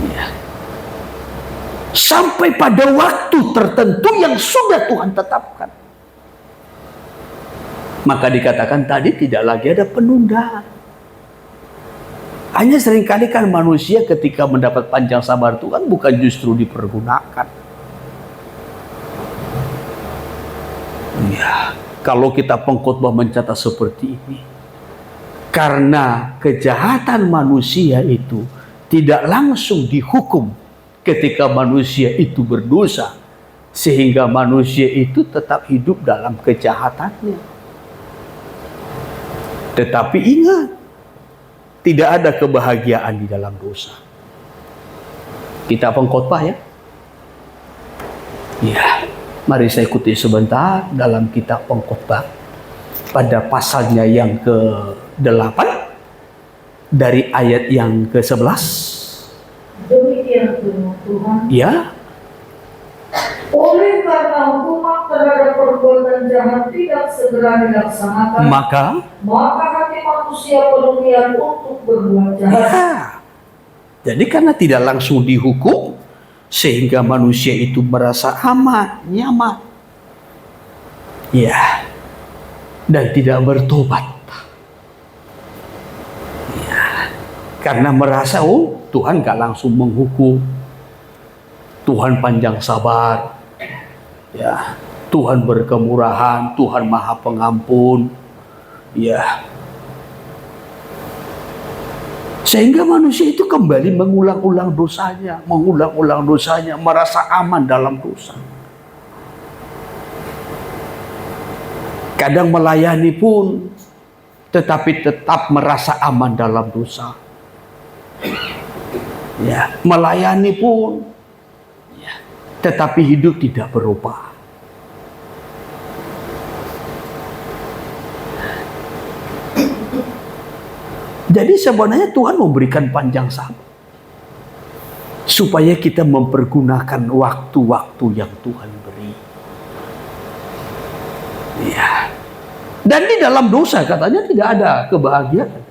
Ya. Sampai pada waktu tertentu yang sudah Tuhan tetapkan. Maka dikatakan tadi tidak lagi ada penundaan. Hanya seringkali kan manusia ketika mendapat panjang sabar Tuhan bukan justru dipergunakan. Ya, kalau kita pengkhotbah mencatat seperti ini, karena kejahatan manusia itu tidak langsung dihukum ketika manusia itu berdosa, sehingga manusia itu tetap hidup dalam kejahatannya. Tetapi ingat, tidak ada kebahagiaan di dalam dosa. Kita pengkhotbah ya. Ya, mari saya ikuti sebentar dalam kitab pengkhotbah pada pasalnya yang ke-8 dari ayat yang ke-11. Demikian firman Tuhan. Ya. Oleh karena hukuman terhadap perbuatan jahat tidak segera dilaksanakan, Maka hati manusia penuh niat untuk berbuat jahat. ya. Jadi karena tidak langsung dihukum, sehingga manusia itu merasa aman, nyaman. Ya. Dan tidak bertobat. Ya. Karena merasa, oh Tuhan gak langsung menghukum. Tuhan panjang sabar. Ya. Tuhan berkemurahan, Tuhan Maha Pengampun. Ya. Sehingga manusia itu kembali mengulang-ulang dosanya, merasa aman dalam dosa. Kadang melayani pun, tetapi tetap merasa aman dalam dosa. Ya, melayani pun, ya, tetapi hidup tidak berubah. Jadi sebenarnya Tuhan memberikan panjang sabar supaya kita mempergunakan waktu-waktu yang Tuhan beri. Ya. Dan di dalam dosa katanya tidak ada kebahagiaan.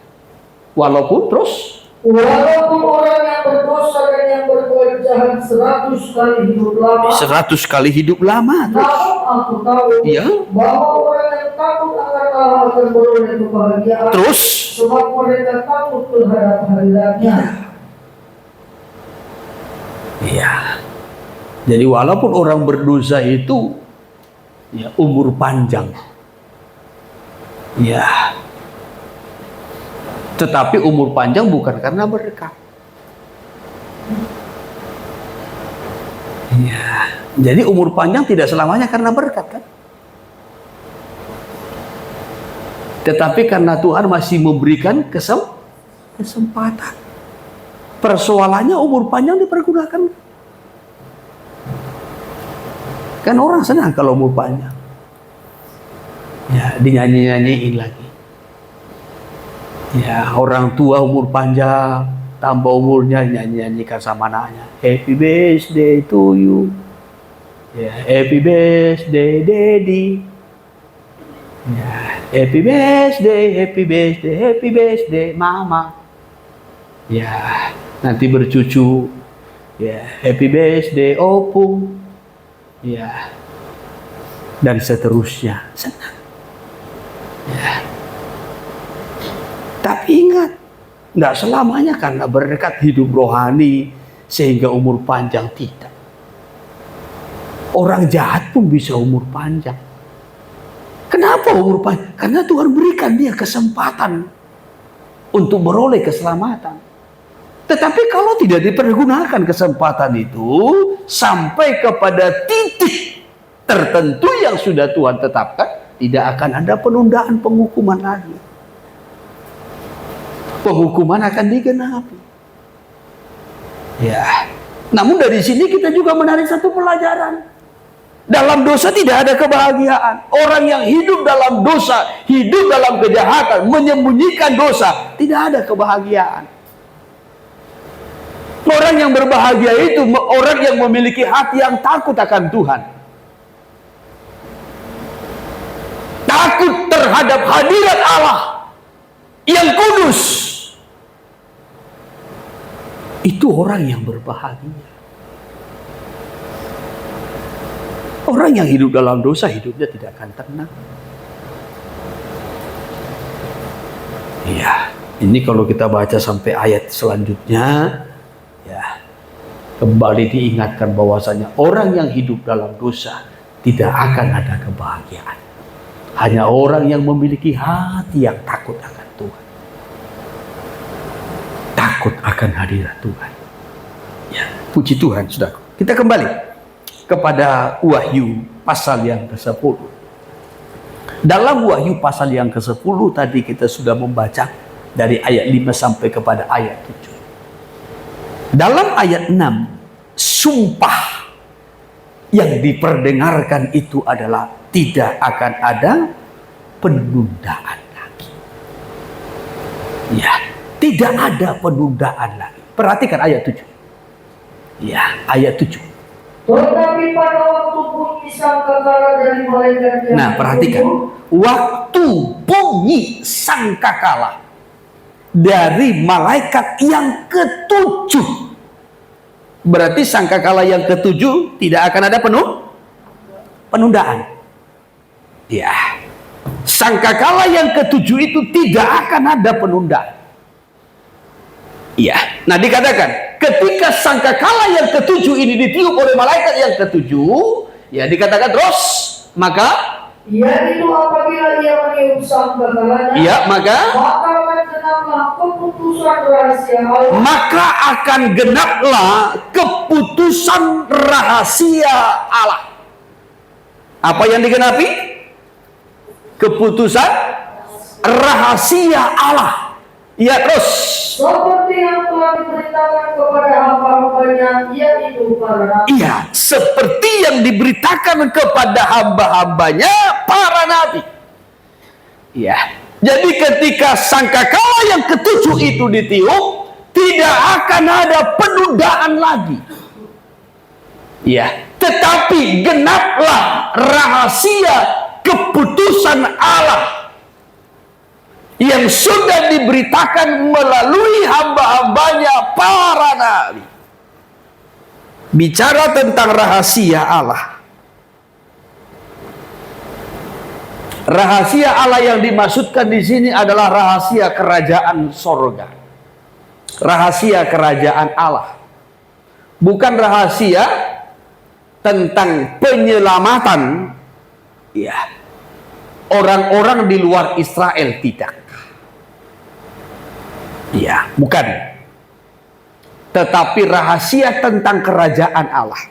Walaupun orang yang berdosa dan yang berbuat jahat 100 kali hidup lama. 100 kali hidup lama. Namun aku tahu Ya. bahwa orang yang takut akan Allah akan beroleh kebahagiaan. Terus sebab mereka takut terhadap hari raya. iya. Jadi walaupun orang berdosa itu ya umur panjang. Ya. Tetapi umur panjang bukan karena berkat. Ya. Jadi umur panjang tidak selamanya karena berkat kan? Tetapi karena Tuhan masih memberikan kesempatan. Persoalannya umur panjang dipergunakan. Kan orang senang kalau umur panjang. Ya, dinyanyi-nyanyiin lagi. Ya, orang tua umur panjang, tambah umurnya nyanyi-nyanyikan sama anaknya. Happy birthday to you. Ya, happy birthday daddy. Ya, happy birthday mama. Ya, nanti bercucu. Ya, happy birthday opung. Ya, dan seterusnya. Senang. Ya. Tapi ingat, tidak selamanya karena berkat hidup rohani sehingga umur panjang, tidak. Orang jahat pun bisa umur panjang. Kenapa umur panjang? Karena Tuhan berikan dia kesempatan untuk beroleh keselamatan. Tetapi kalau tidak dipergunakan kesempatan itu sampai kepada titik tertentu yang sudah Tuhan tetapkan, tidak akan ada penundaan penghukuman lagi. Penghukuman akan digenapi. Ya. Namun dari sini kita juga menarik satu pelajaran. Dalam dosa tidak ada kebahagiaan. Orang yang hidup dalam dosa, hidup dalam kejahatan, menyembunyikan dosa, tidak ada kebahagiaan. Orang yang berbahagia itu orang yang memiliki hati yang takut akan Tuhan. Takut terhadap hadirat Allah yang kudus. Itu orang yang berbahagia. Orang yang hidup dalam dosa, hidupnya tidak akan tenang. Iya, ini kalau kita baca sampai ayat selanjutnya, ya, kembali diingatkan bahwasanya orang yang hidup dalam dosa tidak akan ada kebahagiaan. Hanya orang yang memiliki hati yang takut akan Tuhan, takut akan hadirat Tuhan. Ya, puji Tuhan, saudara. Kita kembali kepada Wahyu pasal yang ke-10. Dalam Wahyu pasal yang ke-10 tadi kita sudah membaca dari ayat 5 sampai kepada ayat 7. Dalam ayat 6, sumpah yang diperdengarkan itu adalah tidak akan ada penundaan lagi. Ya, tidak ada penundaan lagi. Perhatikan ayat 7. Ya, ayat 7. Tetapi pada waktu bunyi sangkakala dari malaikat yang Nah, perhatikan. Waktu bunyi sangkakala dari malaikat yang ketujuh. Berarti sangkakala yang ketujuh tidak akan ada penundaan. Ya. Sangkakala yang ketujuh itu tidak akan ada penundaan. Ya. Nah, dikatakan ketika sangkakala yang ketujuh ini ditiup oleh malaikat yang ketujuh, ya dikatakan terus, maka yaitu apabila ia meniup sangkakalanya, ya maka akan genaplah keputusan rahasia Allah. Maka akan genaplah keputusan rahasia Allah. Apa yang digenapi? Keputusan rahasia Allah. Ya, terus. Seperti yang telah diberitakan kepada hamba-hambanya, yaitu para nabi. Iya, seperti yang diberitakan kepada hamba-hambanya para nabi. Ya. Jadi ketika sangkakala yang ketujuh itu ditiup, tidak akan ada penundaan lagi. Ya, tetapi genaplah rahasia keputusan Allah yang sudah diberitakan melalui hamba-hambanya para nabi. Bicara tentang rahasia Allah. Rahasia Allah yang dimaksudkan di sini adalah rahasia kerajaan sorga. Rahasia kerajaan Allah. Bukan rahasia tentang penyelamatan ya orang-orang di luar Israel, tidak. Ya, bukan. Tetapi rahasia tentang kerajaan Allah.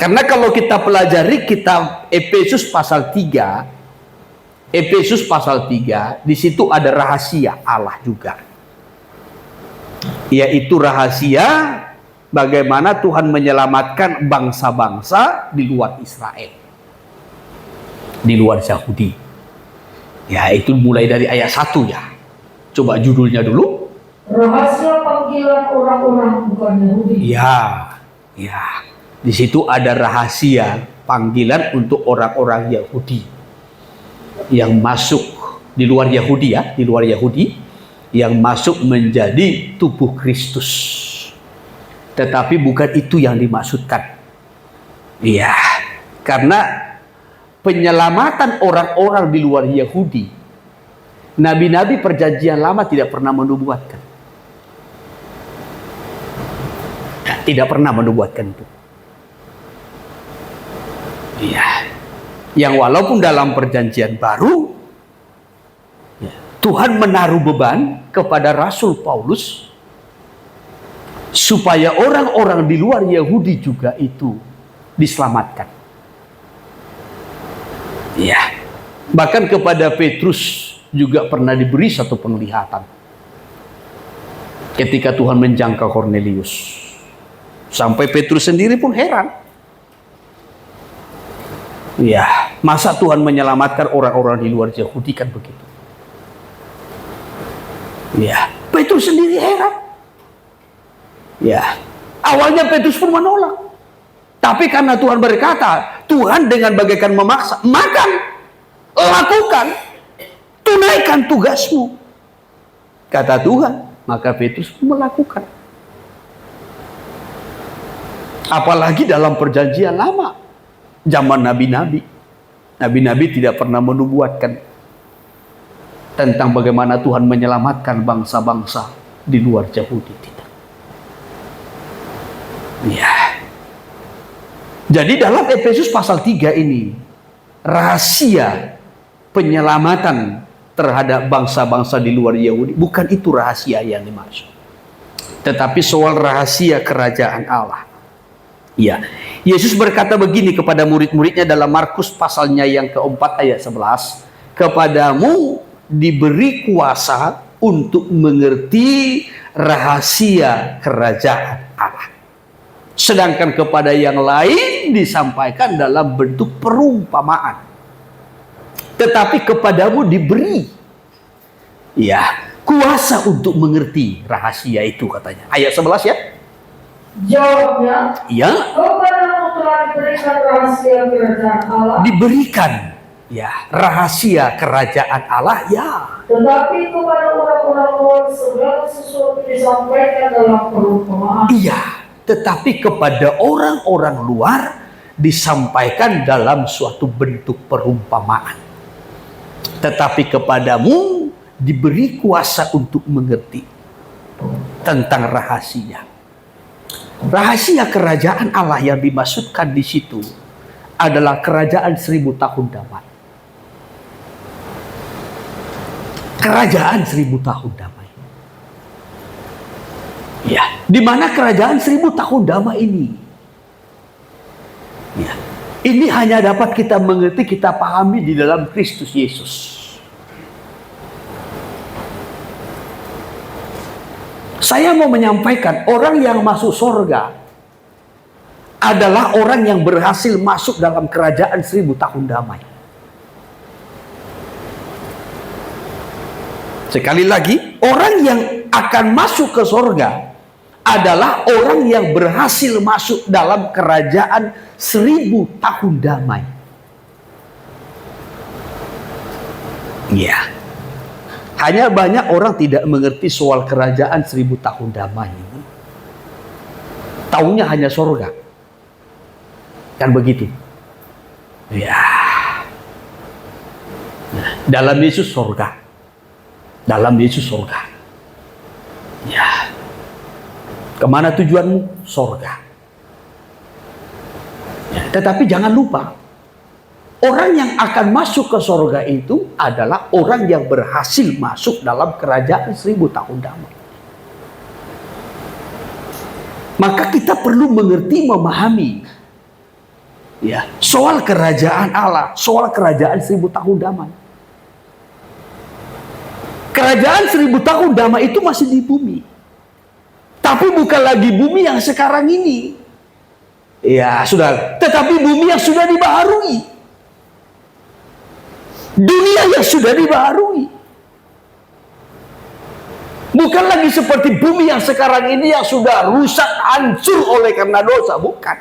Karena kalau kita pelajari kitab Efesus pasal 3, Efesus pasal 3, di situ ada rahasia Allah juga. Yaitu rahasia bagaimana Tuhan menyelamatkan bangsa-bangsa di luar Israel. Di luar Yahudi. Ya, itu mulai dari ayat 1 ya. Coba judulnya dulu. Rahasia panggilan orang-orang bukan Yahudi. Ya, ya. Di situ ada rahasia panggilan untuk orang-orang Yahudi yang masuk di luar Yahudi ya, di luar Yahudi yang masuk menjadi tubuh Kristus. Tetapi bukan itu yang dimaksudkan. Iya, karena penyelamatan orang-orang di luar Yahudi, nabi-nabi perjanjian lama tidak pernah menubuatkan. Tidak pernah menubuatkan itu. Iya. Yang walaupun dalam perjanjian baru ya, Tuhan menaruh beban kepada Rasul Paulus supaya orang-orang di luar Yahudi juga itu diselamatkan. Ya. Bahkan kepada Petrus juga pernah diberi satu penglihatan. Ketika Tuhan menjangkau Kornelius. Sampai Petrus sendiri pun heran. Ya, masa Tuhan menyelamatkan orang-orang di luar Yahudi kan begitu. Ya, Petrus sendiri heran. Ya, awalnya Petrus pun menolak. Tapi karena Tuhan berkata, Tuhan dengan bagaikan memaksa, makan, lakukan, tunaikan tugasmu. Kata Tuhan, maka Petrus pun melakukan. Apalagi dalam perjanjian lama, zaman nabi-nabi. Nabi-nabi tidak pernah menubuatkan tentang bagaimana Tuhan menyelamatkan bangsa-bangsa di luar Yahudi. Tidak. Ya. Jadi dalam Efesus pasal 3 ini, rahasia penyelamatan terhadap bangsa-bangsa di luar Yahudi. Bukan itu rahasia yang dimaksud. Tetapi soal rahasia kerajaan Allah. Ya, Yesus berkata begini kepada murid-muridnya dalam Markus pasalnya yang keempat ayat 11. Kepadamu diberi kuasa untuk mengerti rahasia kerajaan Allah. Sedangkan kepada yang lain disampaikan dalam bentuk perumpamaan. Tetapi kepadamu diberi kuasa untuk mengerti rahasia itu, katanya. Ayat 11 ya. Jawabnya, kepadamu telah diberikan rahasia kerajaan Allah. Diberikan rahasia kerajaan Allah Tetapi kepada orang-orang luar segala sesuatu disampaikan dalam perumpamaan. Tetapi kepada orang-orang luar disampaikan dalam suatu bentuk perumpamaan. Tetapi kepadamu diberi kuasa untuk mengerti tentang rahasia. Rahasia kerajaan Allah yang dimaksudkan di situ adalah kerajaan 1000 tahun damai. Kerajaan 1000 tahun damai. Di mana kerajaan 1000 tahun damai ini? Ini hanya dapat kita mengerti, kita pahami di dalam Kristus Yesus. Saya mau menyampaikan, orang yang masuk surga adalah orang yang berhasil masuk dalam kerajaan 1000 tahun damai. Sekali lagi, orang yang akan masuk ke surga adalah orang yang berhasil masuk dalam kerajaan 1000 tahun damai. Hanya banyak orang tidak mengerti soal kerajaan 1000 tahun damai ini. Taunya hanya surga. Kan begitu. Dalam Yesus surga. Dalam Yesus surga. Kemana tujuanmu? Surga. Tetapi jangan lupa, orang yang akan masuk ke surga itu adalah orang yang berhasil masuk dalam kerajaan 1000 tahun damai. Maka kita perlu mengerti, memahami soal kerajaan Allah, soal kerajaan 1000 tahun damai. Kerajaan 1000 tahun damai itu masih di bumi. Tapi bukan lagi bumi yang sekarang ini. Saudara, tetapi bumi yang sudah dibaharui. Dunia yang sudah dibaharui. Bukan lagi seperti bumi yang sekarang ini yang sudah rusak, hancur oleh karena dosa. Bukan.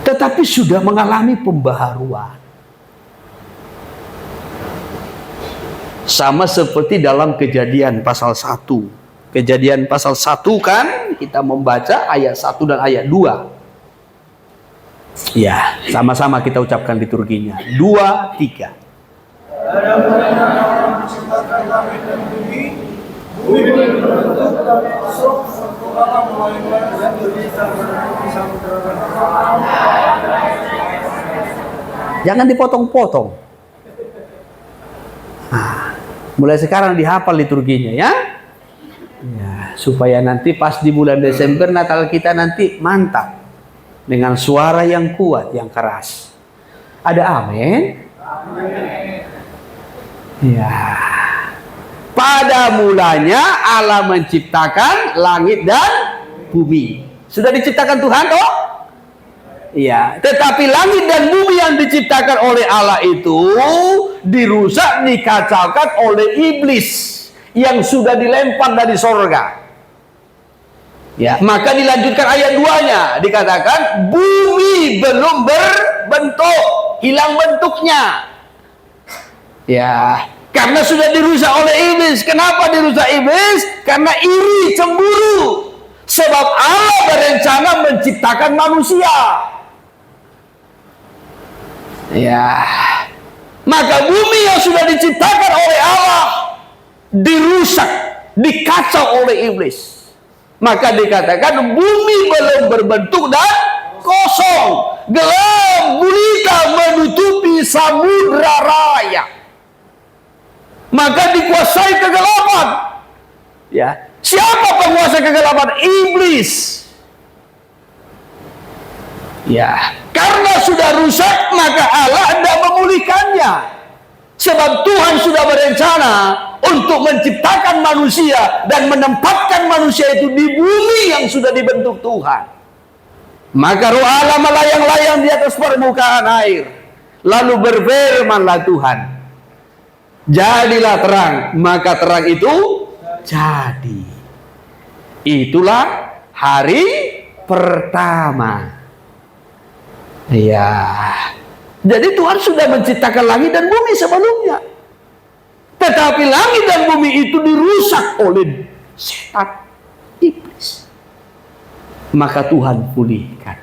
Tetapi sudah mengalami pembaharuan. Sama seperti dalam Kejadian pasal 1. Kejadian pasal 1 kan kita membaca ayat 1 dan ayat 2. Sama-sama kita ucapkan liturginya. 2, 3. Jangan dipotong-potong. Mulai sekarang dihafal liturginya ya, supaya nanti pas di bulan Desember Natal kita nanti mantap dengan suara yang kuat, yang keras. Ada amin? Pada mulanya Allah menciptakan langit dan bumi. Sudah diciptakan Tuhan toh? Tetapi langit dan bumi yang diciptakan oleh Allah itu dirusak, dikacaukan oleh iblis yang sudah dilempar dari sorga. Maka dilanjutkan ayat 2-nya, dikatakan bumi belum berbentuk, hilang bentuknya. Karena sudah dirusak oleh iblis. Kenapa dirusak iblis? Karena iri, cemburu. Sebab Allah berencana menciptakan manusia. Maka bumi yang sudah diciptakan oleh Allah dirusak, dikacau oleh iblis. Maka dikatakan bumi belum berbentuk dan kosong, gelap gulita menutupi samudra raya, maka dikuasai kegelapan. Ya, siapa penguasa kegelapan? Iblis. Ya, karena sudah rusak maka Allah hendak memulihkannya. Sebab Tuhan sudah berencana untuk menciptakan manusia dan menempatkan manusia itu di bumi yang sudah dibentuk Tuhan. Maka roh Allah melayang-layang di atas permukaan air. Lalu berfirmanlah Tuhan, jadilah terang, maka terang itu jadi. Itulah hari pertama. Ya, jadi Tuhan sudah menciptakan langit dan bumi sebelumnya. Tetapi langit dan bumi itu dirusak oleh setan, iblis. Maka Tuhan pulihkan.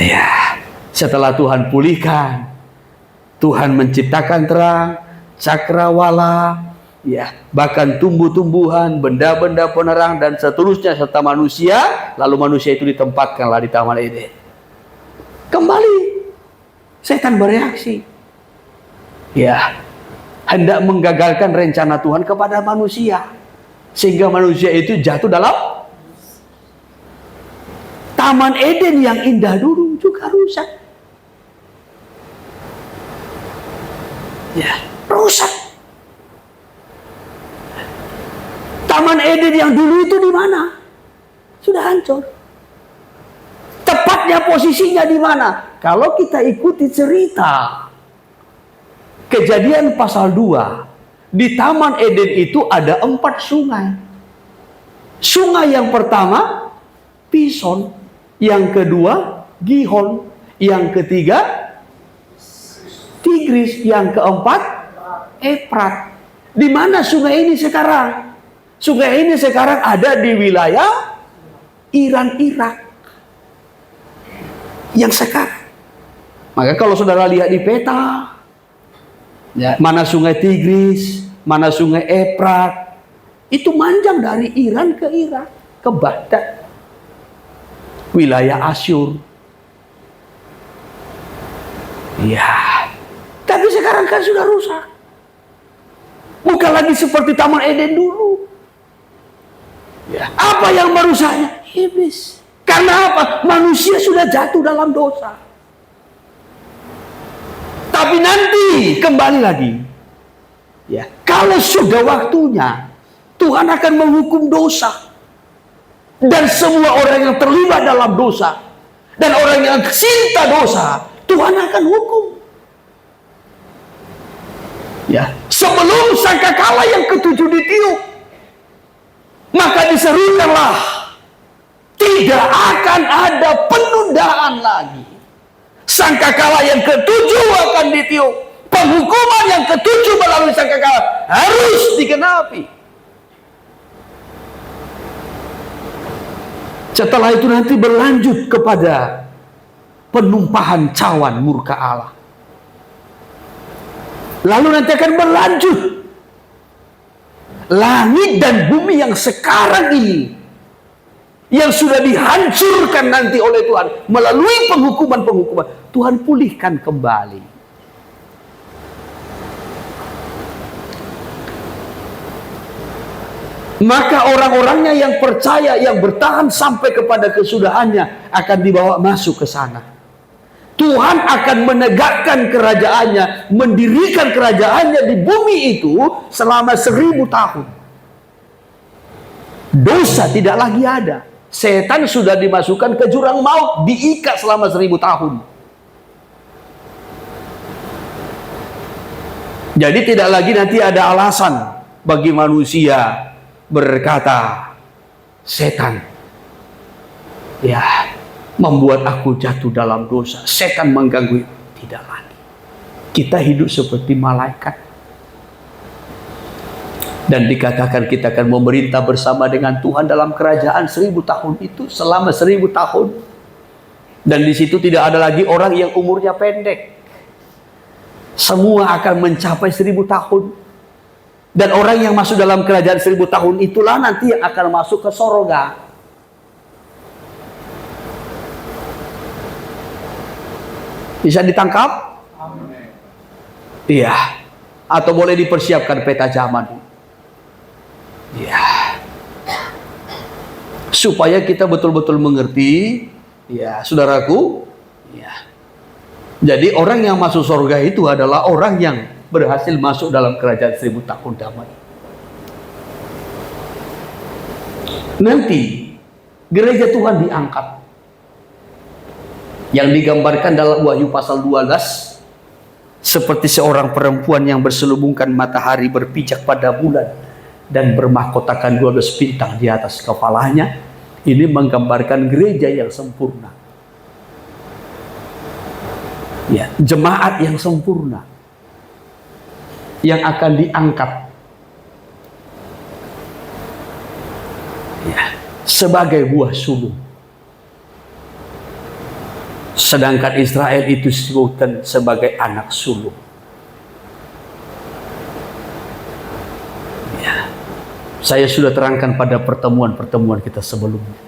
Ya, setelah Tuhan pulihkan, Tuhan menciptakan terang, cakrawala, ya, bahkan tumbuh-tumbuhan, benda-benda penerang dan seterusnya serta manusia. Lalu manusia itu ditempatkanlah di Taman Eden. Kembali setan bereaksi, ya, hendak menggagalkan rencana Tuhan kepada manusia, sehingga manusia itu jatuh dalam Taman Eden yang indah dulu juga rusak. Ya, rusak. Taman Eden yang dulu itu di mana? Sudah hancur. Tepatnya posisinya di mana? Kalau kita ikuti cerita Kejadian pasal 2, di Taman Eden itu ada 4 sungai. Sungai yang pertama Pison, yang kedua Gihon, yang ketiga Tigris, yang keempat Efrat. Di mana sungai ini sekarang? Sungai ini sekarang ada di wilayah Iran, Irak. Yang sekarang. Maka kalau saudara lihat di peta, ya, mana sungai Tigris, mana sungai Efrat, itu manjang dari Iran ke Irak, ke Baghdad, wilayah Asyur. Ya, tapi sekarang kan sudah rusak. Bukan lagi seperti Taman Eden dulu. Ya, apa yang merusaknya? Iblis. Karena apa? Manusia sudah jatuh dalam dosa. Tapi nanti kembali lagi, ya, kalau sudah waktunya, Tuhan akan menghukum dosa. Dan semua orang yang terlibat dalam dosa, dan orang yang cinta dosa, Tuhan akan hukum. Ya, sebelum sangkakala yang ketujuh ditiup, maka diserukanlah, tidak akan ada penundaan lagi. Sangkakala yang ketujuh akan ditiup. Penghukuman yang ketujuh melalui sangkakala harus dikenapi. Setelah itu nanti berlanjut kepada penumpahan cawan murka Allah. Lalu nanti akan berlanjut langit dan bumi yang sekarang ini, yang sudah dihancurkan nanti oleh Tuhan melalui penghukuman-penghukuman, Tuhan pulihkan kembali. Maka orang-orangnya yang percaya, yang bertahan sampai kepada kesudahannya akan dibawa masuk ke sana. Tuhan akan menegakkan kerajaannya, mendirikan kerajaannya di bumi itu selama 1000 tahun. Dosa tidak lagi ada. Setan sudah dimasukkan ke jurang maut, diikat selama 1000 tahun. Jadi tidak lagi nanti ada alasan bagi manusia berkata, setan, ya, membuat aku jatuh dalam dosa, setan mengganggu. Tidak lagi. Kita hidup seperti malaikat. Dan dikatakan kita akan memerintah bersama dengan Tuhan dalam kerajaan 1000 tahun itu selama 1000 tahun. Dan di situ tidak ada lagi orang yang umurnya pendek. Semua akan mencapai 1000 tahun. Dan orang yang masuk dalam kerajaan 1000 tahun itulah nanti yang akan masuk ke sorga. Bisa ditangkap? Iya. Atau boleh dipersiapkan peta zaman. Iya. Supaya kita betul-betul mengerti, ya, saudaraku, ya. Jadi orang yang masuk surga itu adalah orang yang berhasil masuk dalam kerajaan 1000 tahun damai. Nanti gereja Tuhan diangkat. Yang digambarkan dalam Wahyu pasal 12 seperti seorang perempuan yang berselubungkan matahari berpijak pada bulan dan bermahkotakan 12 bintang di atas kepalanya. Ini menggambarkan gereja yang sempurna. Ya, jemaat yang sempurna yang akan diangkat, ya, sebagai buah sulung. Sedangkan Israel itu disebutkan sebagai anak sulung. Ya. Saya sudah terangkan pada pertemuan-pertemuan kita sebelumnya.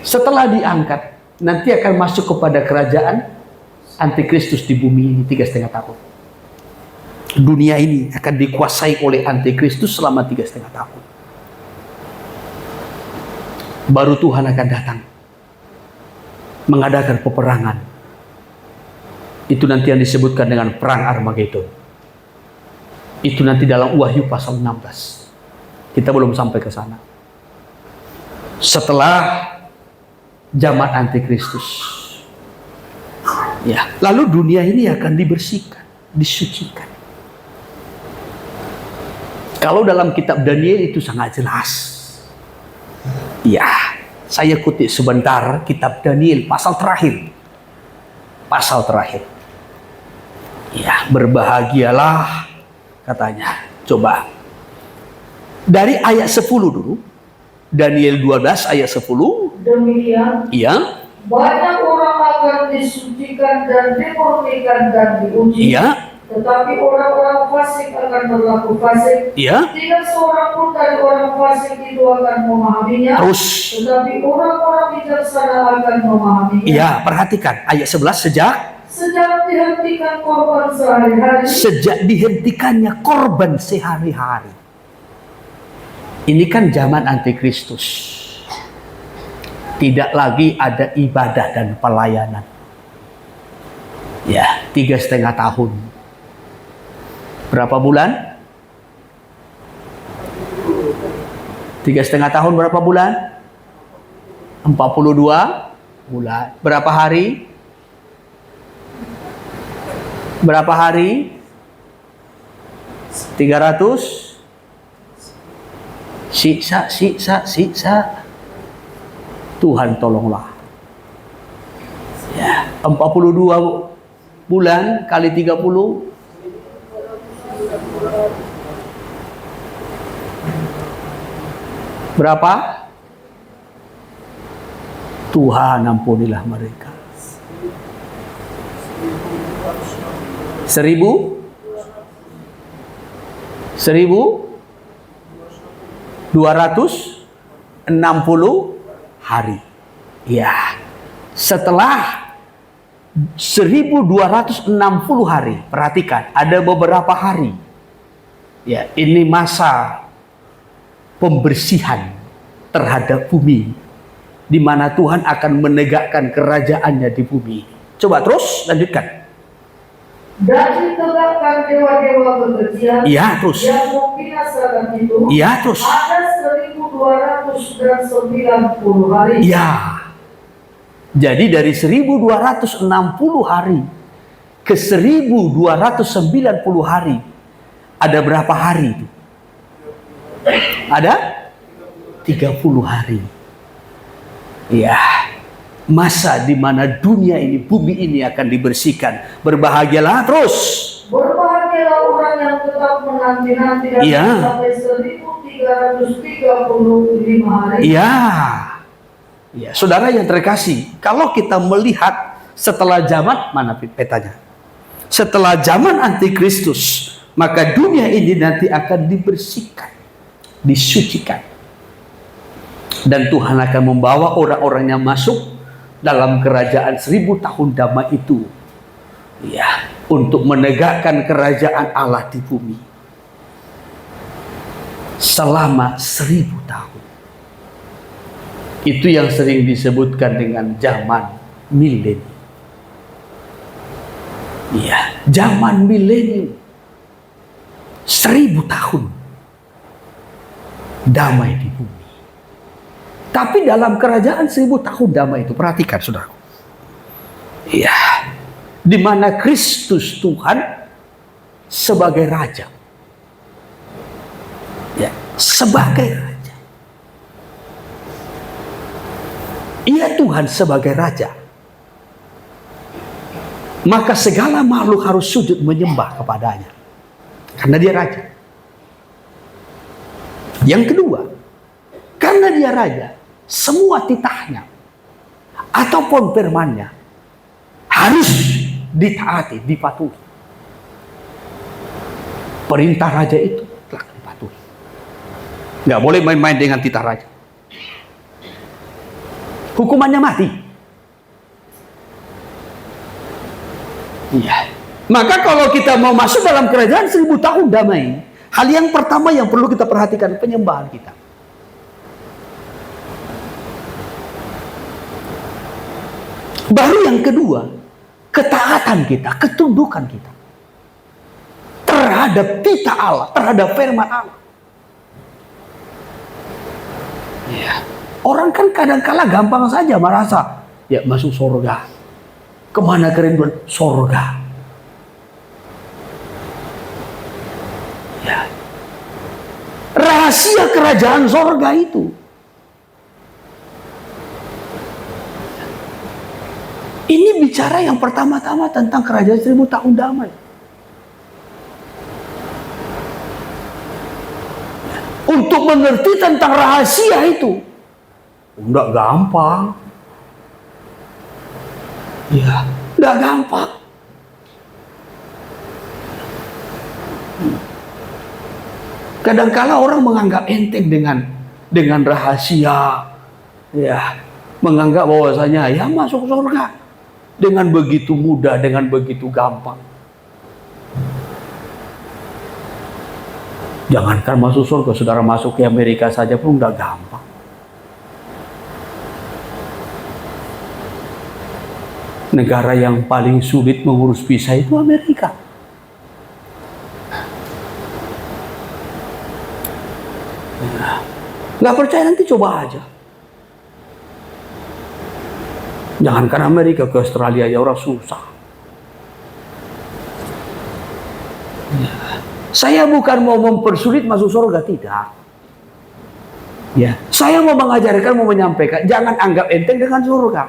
Setelah diangkat, nanti akan masuk kepada kerajaan Antikristus di bumi ini 3,5 tahun. Dunia ini akan dikuasai oleh Antikristus selama 3,5 tahun. Baru Tuhan akan datang mengadakan peperangan. Itu nanti yang disebutkan dengan perang Armageddon. Itu nanti dalam Wahyu pasal 16. Kita belum sampai ke sana. Setelah zaman Antikristus, ya, lalu dunia ini akan dibersihkan, disucikan. Kalau dalam kitab Daniel itu sangat jelas. Ya, saya kutip sebentar kitab Daniel pasal terakhir. Pasal terakhir. Ya, berbahagialah katanya. Coba. Dari ayat 10 dulu. Daniel 12 ayat 10. Demikian, Iya. banyak orang akan disucikan dan dimurnikan dan diuji. Iya. Tetapi orang-orang fasik akan berlaku fasik. Iya. Tidak seorang pun dari orang fasik itu akan memahaminya. Terus. Tetapi orang-orang bijaksana akan memahaminya. Iya, perhatikan ayat 11. Sejak dihentikan korban sehari-hari. Sejak dihentikannya korban sehari-hari. Ini kan zaman Antikristus. Tidak lagi ada ibadah dan pelayanan. Ya, 3,5 tahun. Berapa bulan? 3,5 tahun berapa bulan? 42 bulan. Berapa hari? Berapa hari? 300? Siksa. Tuhan tolonglah. Ya, 42 bulan kali 30. Berapa? Tuhan ampunilah mereka. 1.260 hari. Ya. Setelah 1.260 hari, perhatikan, ada beberapa hari. Ya, ini masa pembersihan terhadap bumi, di mana Tuhan akan menegakkan kerajaannya di bumi. Coba terus lanjutkan. Dan ditegakkan dewa-dewa kekejian. Iya, terus. Yang membinasakan itu. Iya, terus. Ada 1.290 hari. Iya. Jadi dari 1.260 hari ke 1.290 hari, ada berapa hari itu? Ada 30 hari. Ya, masa di mana dunia ini, bumi ini akan dibersihkan. Berbahagialah terus. Berbahagialah orang yang tetap menanti-nanti dan Iya. sampai 1.335 hari. Iya. Ya, saudara yang terkasih, kalau kita melihat setelah zaman, mana petanya? Setelah zaman Antikristus, maka dunia ini nanti akan dibersihkan, disucikan. Dan Tuhan akan membawa orang-orangnya masuk dalam kerajaan 1000 tahun damai itu. Ya, untuk menegakkan kerajaan Allah di bumi. Selama 1000 tahun. Itu yang sering disebutkan dengan zaman milenium. Ya, zaman milenium. 1000 tahun. Damai di bumi. Tapi dalam kerajaan 1000 tahun damai itu, perhatikan saudara. Ya, di mana Kristus Tuhan sebagai raja. Ya, sebagai raja. Ia Tuhan sebagai raja. Maka segala makhluk harus sujud menyembah kepadanya. Karena dia raja. Yang kedua, karena dia raja, semua titahnya ataupun firman-Nya harus ditaati, dipatuhi. Perintah raja itu telah dipatuhi. Nggak boleh main-main dengan titah raja. Hukumannya mati. Iya. Maka kalau kita mau masuk dalam kerajaan 1000 tahun damai, hal yang pertama yang perlu kita perhatikan penyembahan kita. Baru yang kedua, ketaatan kita, ketundukan kita terhadap titah Allah, terhadap firman Allah. Ya. Orang kan kadang-kala gampang saja merasa, ya masuk surga. Kemana kerinduan? Surga. Ya. Rahasia kerajaan surga itu. Ini bicara yang pertama-tama tentang kerajaan 1000 tahun damai. Untuk mengerti tentang rahasia itu, enggak gampang. Ya, enggak gampang. Kadang-kala orang menganggap enteng dengan rahasia, ya, menganggap bahwasanya ya masuk surga dengan begitu mudah, dengan begitu gampang. Jangankan masuk surga, saudara masuk ke Amerika saja pun udah gampang. Negara yang paling sulit mengurus visa itu Amerika. Nggak percaya nanti coba aja. Jangankan Amerika, ke Australia ya orang susah. Ya. Saya bukan mau mempersulit masuk surga, tidak. Ya, saya mau mengajarkan, mau menyampaikan, jangan anggap enteng dengan surga.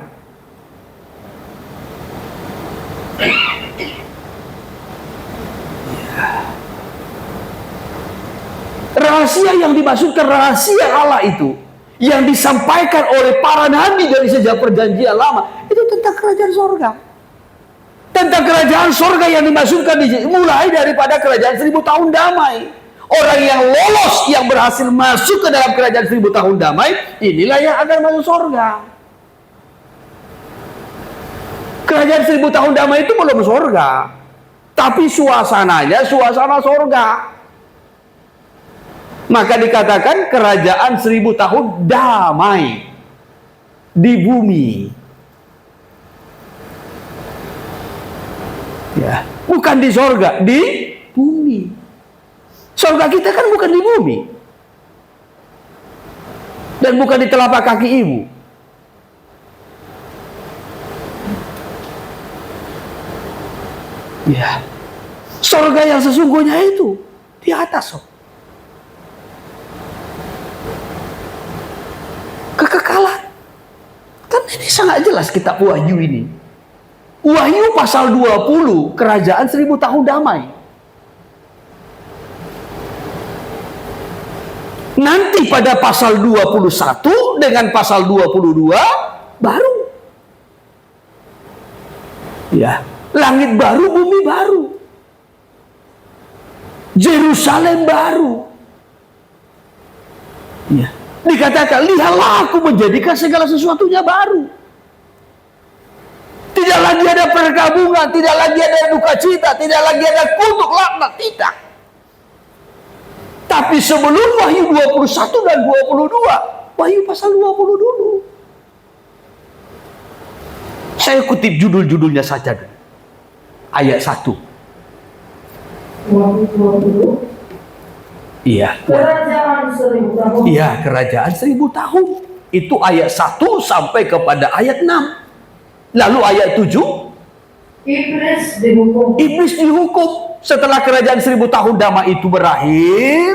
Ya. Rahasia yang dimaksudkan rahasia Allah itu, yang disampaikan oleh para nabi dari sejak perjanjian lama, itu tentang kerajaan surga. Tentang kerajaan surga yang dimaksudkan mulai daripada kerajaan 1000 tahun damai. Orang yang lolos, yang berhasil masuk ke dalam kerajaan 1000 tahun damai, inilah yang akan masuk surga. Kerajaan 1000 tahun damai itu belum surga, tapi suasananya suasana surga. Maka dikatakan kerajaan 1000 tahun damai di bumi. Ya, bukan di sorga, di bumi. Sorga kita kan bukan di bumi, dan bukan di telapak kaki ibu. Ya, sorga yang sesungguhnya itu di atas. Kekekalan. Kan ini sangat jelas kitab Wahyu ini. Wahyu pasal 20, kerajaan 1000 tahun damai. Nanti pada pasal 21 dengan pasal 22 baru. Ya, langit baru, bumi baru. Yerusalem baru. Ya. Dikatakan, lihatlah aku menjadikan segala sesuatunya baru. Tidak lagi ada perkabungan, tidak lagi ada duka cita, tidak lagi ada kutuk laknat, tidak. Tapi sebelum Wahyu 21 dan 22, Wahyu pasal 20 dulu. Saya kutip judul-judulnya saja dulu. Ayat 1. Wahyu 20. Iya. Kerajaan 1000 tahun. Iya, kerajaan 1000 tahun. Itu ayat 1 sampai kepada ayat 6. Lalu ayat 7. Iblis dihukum. Iblis dihukum. Setelah kerajaan 1000 tahun damai itu berakhir,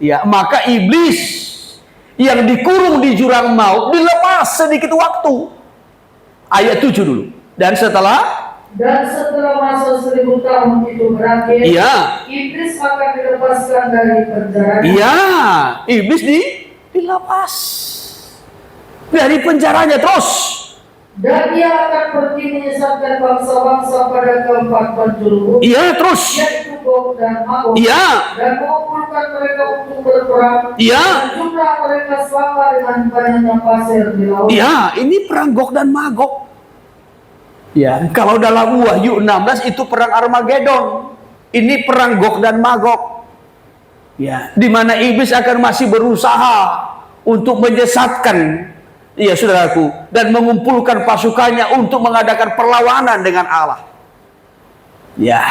ya, maka iblis yang dikurung di jurang maut dilepas sedikit waktu. Ayat 7 dulu. Dan setelah masa 1000 tahun itu berakhir, iya, iblis akan dilepaskan dari penjara. iya, iblis dilepas dari penjaranya terus. Dan dia akan pergi menyesatkan bangsa-bangsa pada keempat penjuru, Iya, terus. yaitu Gog dan Magog, Iya. dan mengumpulkan mereka untuk berperang. Iya. Dan jumlah mereka sama dengan banyaknya pasir di laut. Iya, ini perang Gog dan Magog. Ya, kalau dalam Wahyu 16 itu perang Armageddon. Ini perang Gog dan Magog. Ya, di mana iblis akan masih berusaha untuk menyesatkan, ya saudaraku, dan mengumpulkan pasukannya untuk mengadakan perlawanan dengan Allah. Ya,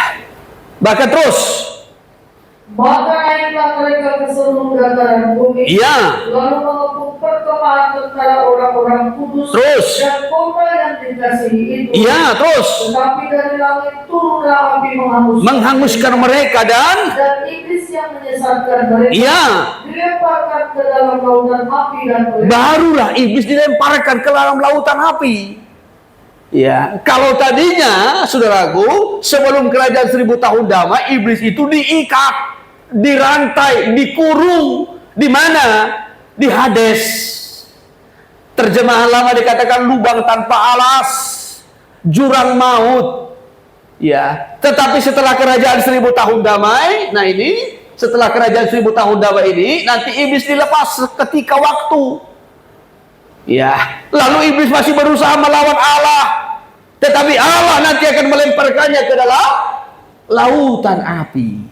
bahkan terus. Maka naiklah mereka ke seluruh dataran bumi, Iya. lalu mengepung perkemahan tentara orang-orang kudus Terus. dan kota yang dikasihi itu. Iya, terus. Tetapi dari langit turunlah api Menghanguskan mereka dan iblis yang menyesatkan mereka iya, dilemparkan ke dalam lautan api dan mereka. barulah iblis dilemparkan ke dalam lautan api. Ya, kalau tadinya, saudaraku, sebelum kerajaan 1000 tahun damai, iblis itu diikat, dirantai, dikurung. Di mana? Di Hades. Terjemahan lama dikatakan lubang tanpa alas, jurang maut. Ya, tetapi setelah kerajaan 1000 tahun damai, nah ini, setelah kerajaan 1000 tahun damai ini, nanti iblis dilepas ketika waktu. Ya, lalu iblis masih berusaha melawan Allah, tetapi Allah nanti akan melemparkannya ke dalam lautan api.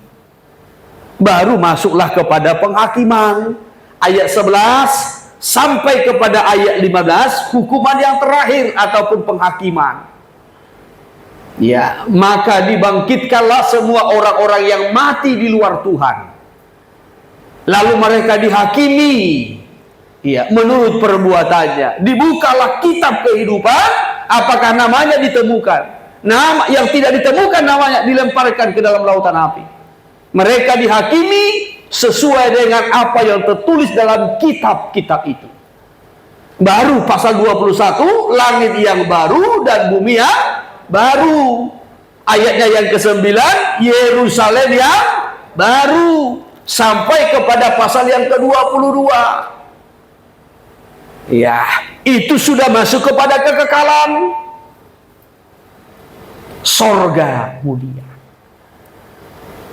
Baru masuklah kepada penghakiman. Ayat 11 sampai kepada ayat 15, hukuman yang terakhir ataupun penghakiman. Ya, maka dibangkitkanlah semua orang-orang yang mati di luar Tuhan. Lalu mereka dihakimi, ya, menurut perbuatannya. Dibukalah kitab kehidupan, apakah namanya ditemukan? Nama yang tidak ditemukan namanya dilemparkan ke dalam lautan api. Mereka dihakimi sesuai dengan apa yang tertulis dalam kitab-kitab itu. Baru pasal 21, langit yang baru dan bumi yang baru. Ayatnya yang ke-9, Yerusalem yang baru. Sampai kepada pasal yang ke-22. Ya, itu sudah masuk kepada kekekalan. Sorga mulia.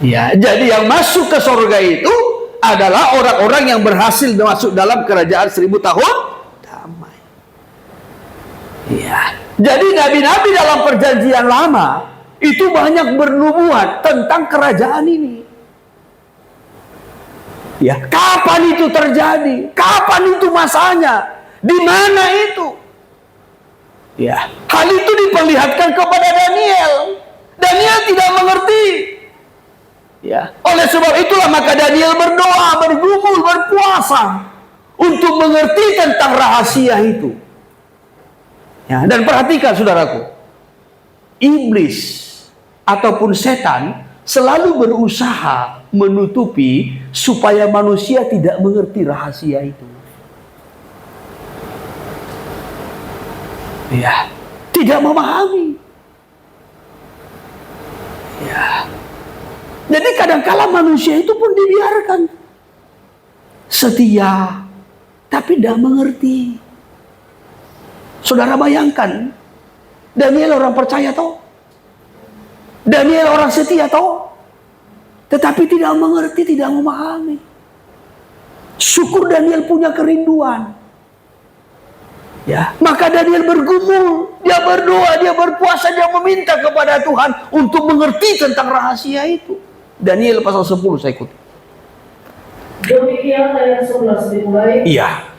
Ya, jadi yang masuk ke sorga itu adalah orang-orang yang berhasil masuk dalam kerajaan 1000 tahun damai. Ya, jadi nabi-nabi dalam perjanjian lama itu banyak bernubuat tentang kerajaan ini. Ya, kapan itu terjadi? Kapan itu masanya? Di mana itu? Ya, hal itu diperlihatkan kepada Daniel. Daniel tidak mengerti. Ya, oleh sebab itulah maka Daniel berdoa, bergumul, berpuasa untuk mengerti tentang rahasia itu. Ya, dan perhatikan saudaraku, iblis ataupun setan selalu berusaha menutupi supaya manusia tidak mengerti rahasia itu. Ya, tidak memahami. Ya. Jadi kadangkala manusia itu pun dibiarkan setia, tapi tidak mengerti. Saudara bayangkan, Daniel orang percaya toh? Daniel orang setia toh? tetapi tidak mengerti, tidak memahami. Syukur Daniel punya kerinduan. Ya, maka Daniel bergumul, dia berdoa, dia berpuasa, dia meminta kepada Tuhan untuk mengerti tentang rahasia itu. Daniel pasal 10 saya ikuti. Demikian ayat 11 dimulai. Iya.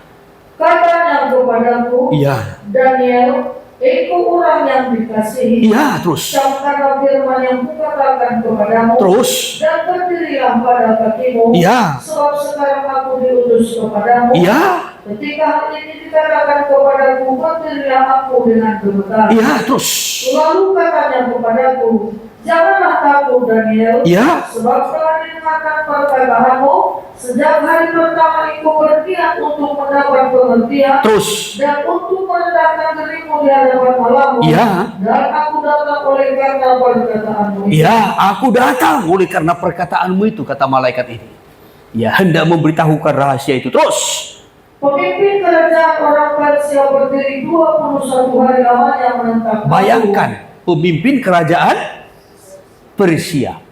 Katanya kepadaku, Iya. Daniel, engkau orang yang dikasihi. Iya, terus. Camkanlah firman yang kukatakan kepadamu. Terus. Dan berdirilah pada kakimu. Iya. Sebab sekarang aku diutus kepadamu. Iya. Ketika hal ini dikatakan kepadaku, berdirilah aku dengan gemetar. Iya, terus. Lalu katanya kepadaku, janganlah takut Daniel. Iya. Sebab telah didengarkan perkataanmu. Sejak hari pertama engkau berdiam untuk mendapat pengertian. Terus. Dan untuk merendahkan dirimu di hadapan Allahmu. Iya. Dan aku datang oleh karena perkataanmu itu. Iya, aku datang oleh karena perkataanmu itu, kata malaikat ini. Ya, hendak memberitahukan rahasia itu. Terus. Pemimpin kerajaan orang Persia berdiri 21 hari lamanya menentang aku. Bayangkan, pemimpin kerajaan Persia.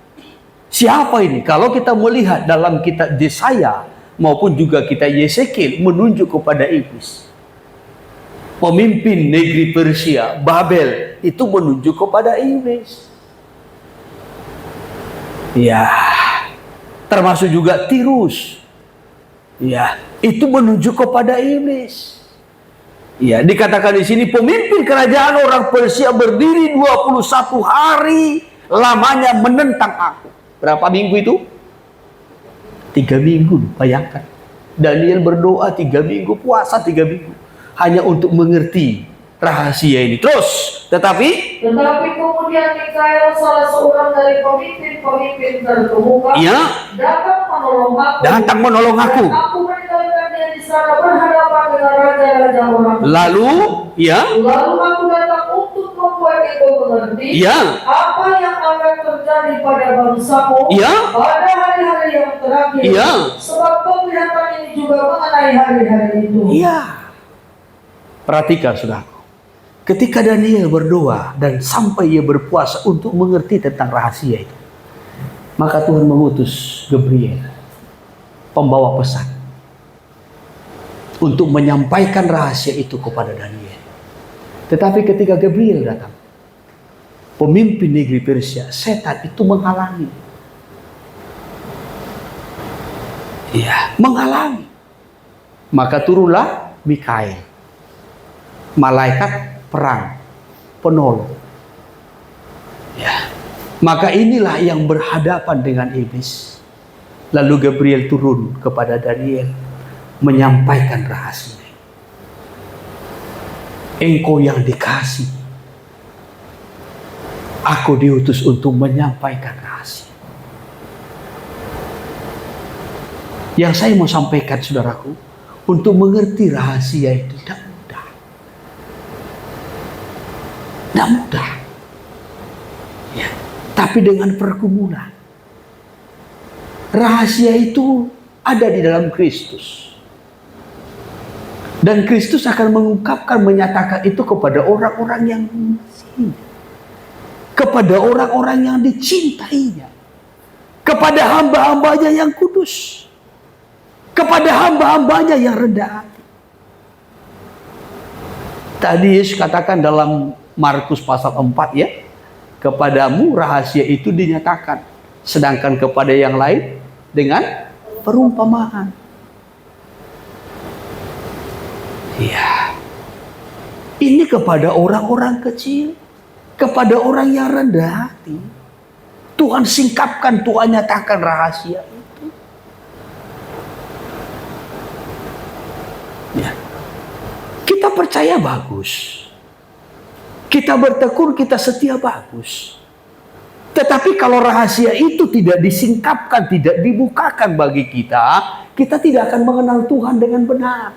Siapa ini? Kalau kita melihat dalam kitab Yesaya maupun juga kitab Yesekiel menunjuk kepada iblis. Pemimpin negeri Persia, Babel, itu menunjuk kepada iblis. Ya, termasuk juga Tirus. Ya, itu menunjuk kepada iblis. Ya, dikatakan di sini pemimpin kerajaan orang Persia berdiri 21 hari lamanya menentang aku. Berapa minggu itu? 3 minggu, bayangkan. Daniel berdoa 3 minggu, puasa 3 minggu. Hanya untuk mengerti rahasia ini. Terus, tetapi kemudian Mikael, salah seorang dari pemimpin terkemuka, ya, datang menolong aku. Dan aku meninggalkan dia di sana berhadapan dengan raja-raja orang. Lalu aku datang untuk membuat engkau mengerti apa yang akan terjadi pada bangsamu pada hari-hari yang terakhir. Sebab penglihatan ini juga mengenai hari-hari itu. Perhatikan, saudara. Ketika Daniel berdoa dan sampai ia berpuasa untuk mengerti tentang rahasia itu, maka Tuhan mengutus Gabriel, pembawa pesan, untuk menyampaikan rahasia itu kepada Daniel. Tetapi ketika Gabriel datang, pemimpin negeri Persia, setan itu menghalangi. Menghalangi. Maka turunlah Mikael, malaikat perang, penolong. Maka inilah yang berhadapan dengan iblis. Lalu Gabriel turun kepada Daniel, menyampaikan rahasia. Engkau yang dikasih, aku diutus untuk menyampaikan rahasia. Yang saya mau sampaikan, saudaraku, untuk mengerti rahasia itu tidak mudah. Tidak mudah. Tapi dengan pergumulan. Rahasia itu ada di dalam Kristus. Dan Kristus akan mengungkapkan, menyatakan itu kepada orang-orang yang mengasihi, kepada orang-orang yang dicintainya, kepada hamba-hambanya yang kudus, kepada hamba-hambanya yang rendah hati. Tadi Yesus katakan dalam Markus pasal 4 kepadamu rahasia itu dinyatakan, sedangkan kepada yang lain dengan perumpamaan. Ini kepada orang-orang kecil, kepada orang yang rendah hati. Tuhan singkapkan, Tuhan nyatakan rahasia itu. Kita percaya bagus. Kita bertekun, kita setia bagus. Tetapi kalau rahasia itu tidak disingkapkan, tidak dibukakan bagi kita, kita tidak akan mengenal Tuhan dengan benar.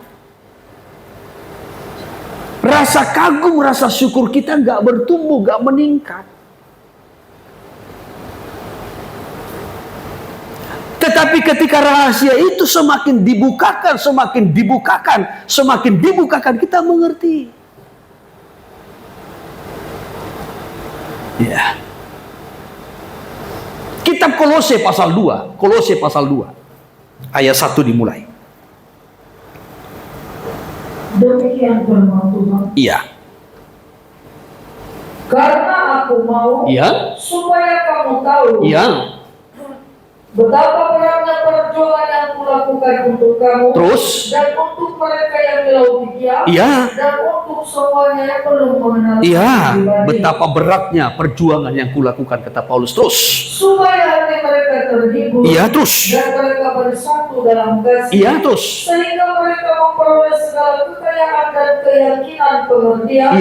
Rasa kagum, rasa syukur kita nggak bertumbuh, nggak meningkat. Tetapi ketika rahasia itu semakin dibukakan, semakin dibukakan, kita mengerti. Kitab Kolose pasal 2, Kolose pasal 2, ayat 1 dimulai. Demikian firman Tuhan. Iya. Karena aku mau supaya kamu tahu betapa beratnya perjuangan yang kulakukan untuk kamu, dan untuk mereka yang di Laodikia, dan untuk semuanya yang belum mengenal pribadi. Betapa beratnya perjuangan yang kulakukan, kata Paulus. Terus, supaya hati mereka terhibur, dan mereka bersatu dalam kasih, sehingga mereka memperoleh segala kekayaan dan keyakinan pengertian,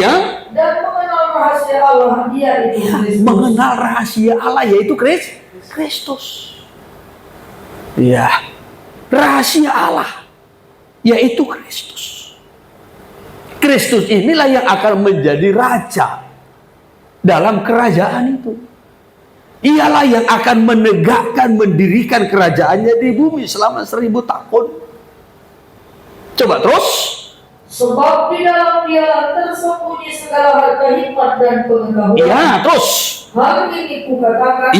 dan mengenal rahasia Allah, yaitu Kristus. Mengenal rahasia Allah, yaitu Kristus. Rahasia Allah, yaitu Kristus. Kristus inilah yang akan menjadi raja dalam kerajaan itu. Ialah yang akan menegakkan, mendirikan kerajaannya di bumi selama 1000 tahun. Coba terus. Sebab di dalam Dia tersembunyi segala harta hikmat dan pengetahuan. Terus. Hal ini kukatakan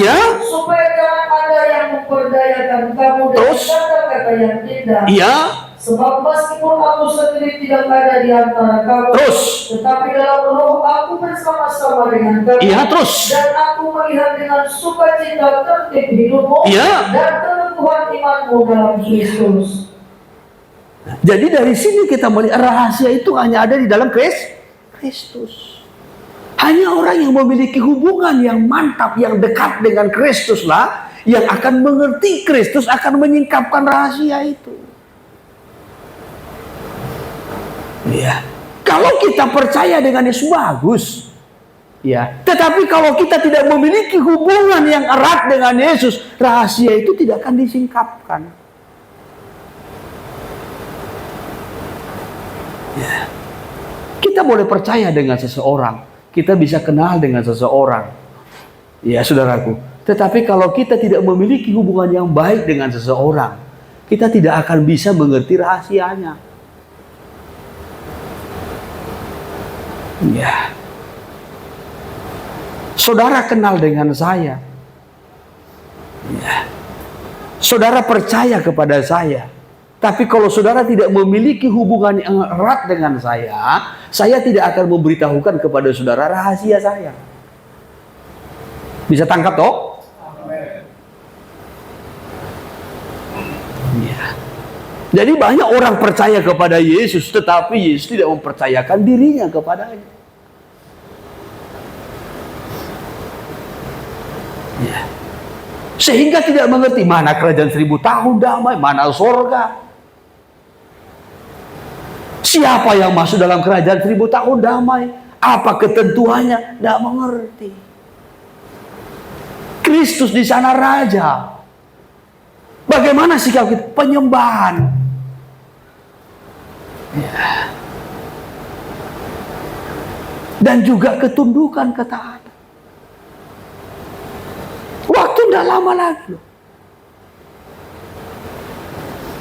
supaya jangan ada yang memperdayakan kamu dengan kata-kata yang indah. Sebab meskipun aku sendiri tidak ada di antara kamu, tetapi dalam roh aku bersama-sama dengan kamu. Dan aku melihat dengan sukacita tertib hidupmu dan keteguhan imanmu dalam Kristus. Jadi dari sini kita melihat rahasia itu hanya ada di dalam Kristus. Hanya orang yang memiliki hubungan yang mantap, yang dekat dengan Kristus lah, yang akan mengerti Kristus, akan menyingkapkan rahasia itu. Kalau kita percaya dengan Yesus bagus. Tetapi kalau kita tidak memiliki hubungan yang erat dengan Yesus, rahasia itu tidak akan disingkapkan. Kita boleh percaya dengan seseorang, kita bisa kenal dengan seseorang, saudaraku. Tetapi kalau kita tidak memiliki hubungan yang baik dengan seseorang, kita tidak akan bisa mengerti rahasianya. Saudara kenal dengan saya, saudara percaya kepada saya. Tapi kalau saudara tidak memiliki hubungan yang erat dengan saya tidak akan memberitahukan kepada saudara rahasia saya. Bisa tangkap toh? Jadi banyak orang percaya kepada Yesus, tetapi Yesus tidak mempercayakan dirinya kepadanya. Sehingga tidak mengerti mana kerajaan 1000 tahun damai, mana surga. Siapa yang masuk dalam kerajaan 1000 tahun damai? Apa ketentuannya? Tidak mengerti. Kristus di sana raja. Bagaimana sikap kita? Penyembahan. Dan juga ketundukan, ketaatan. Waktu tidak lama lagi.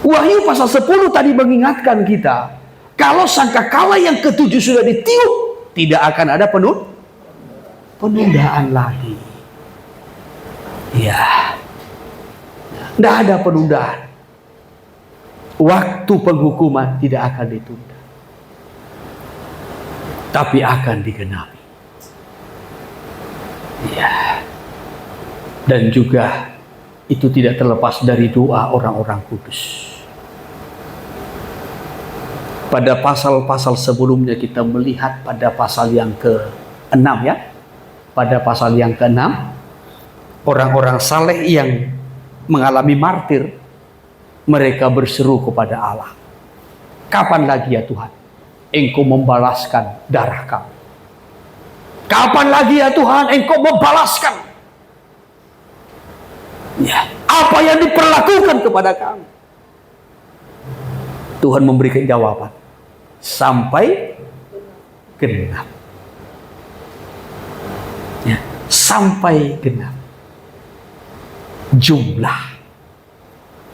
Wahyu pasal 10 tadi mengingatkan kita, kalau sangkakala yang ke-7 sudah ditiup, tidak akan ada penundaan lagi. Tidak ada penundaan. Waktu penghukuman tidak akan ditunda, tapi akan digenapi. Dan juga itu tidak terlepas dari doa orang-orang kudus. Pada pasal-pasal sebelumnya kita melihat pada pasal yang ke-6 Pada pasal yang ke-6, orang-orang saleh yang mengalami martir, mereka berseru kepada Allah. Kapan lagi ya Tuhan Engkau membalaskan darah kami? Kapan lagi ya Tuhan Engkau membalaskan apa yang diperlakukan kepada kami? Tuhan memberikan jawaban, sampai genap. Sampai genap jumlah.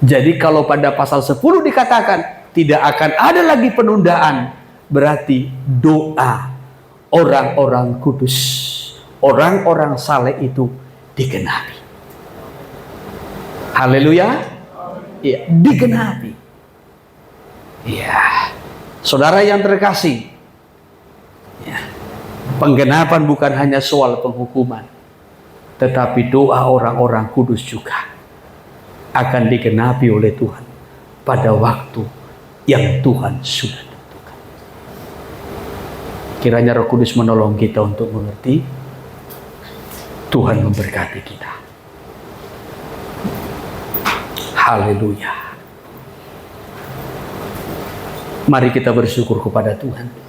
Jadi kalau pada pasal 10 dikatakan tidak akan ada lagi penundaan, berarti doa orang-orang kudus, orang-orang saleh itu digenapi. Haleluya. Ya, digenapi. Ya, saudara yang terkasih, ya, penggenapan bukan hanya soal penghukuman, tetapi doa orang-orang kudus juga akan digenapi oleh Tuhan pada waktu yang Tuhan sudah tentukan. Kiranya Roh Kudus menolong kita untuk mengerti. Tuhan memberkati kita. Haleluya. Mari kita bersyukur kepada Tuhan.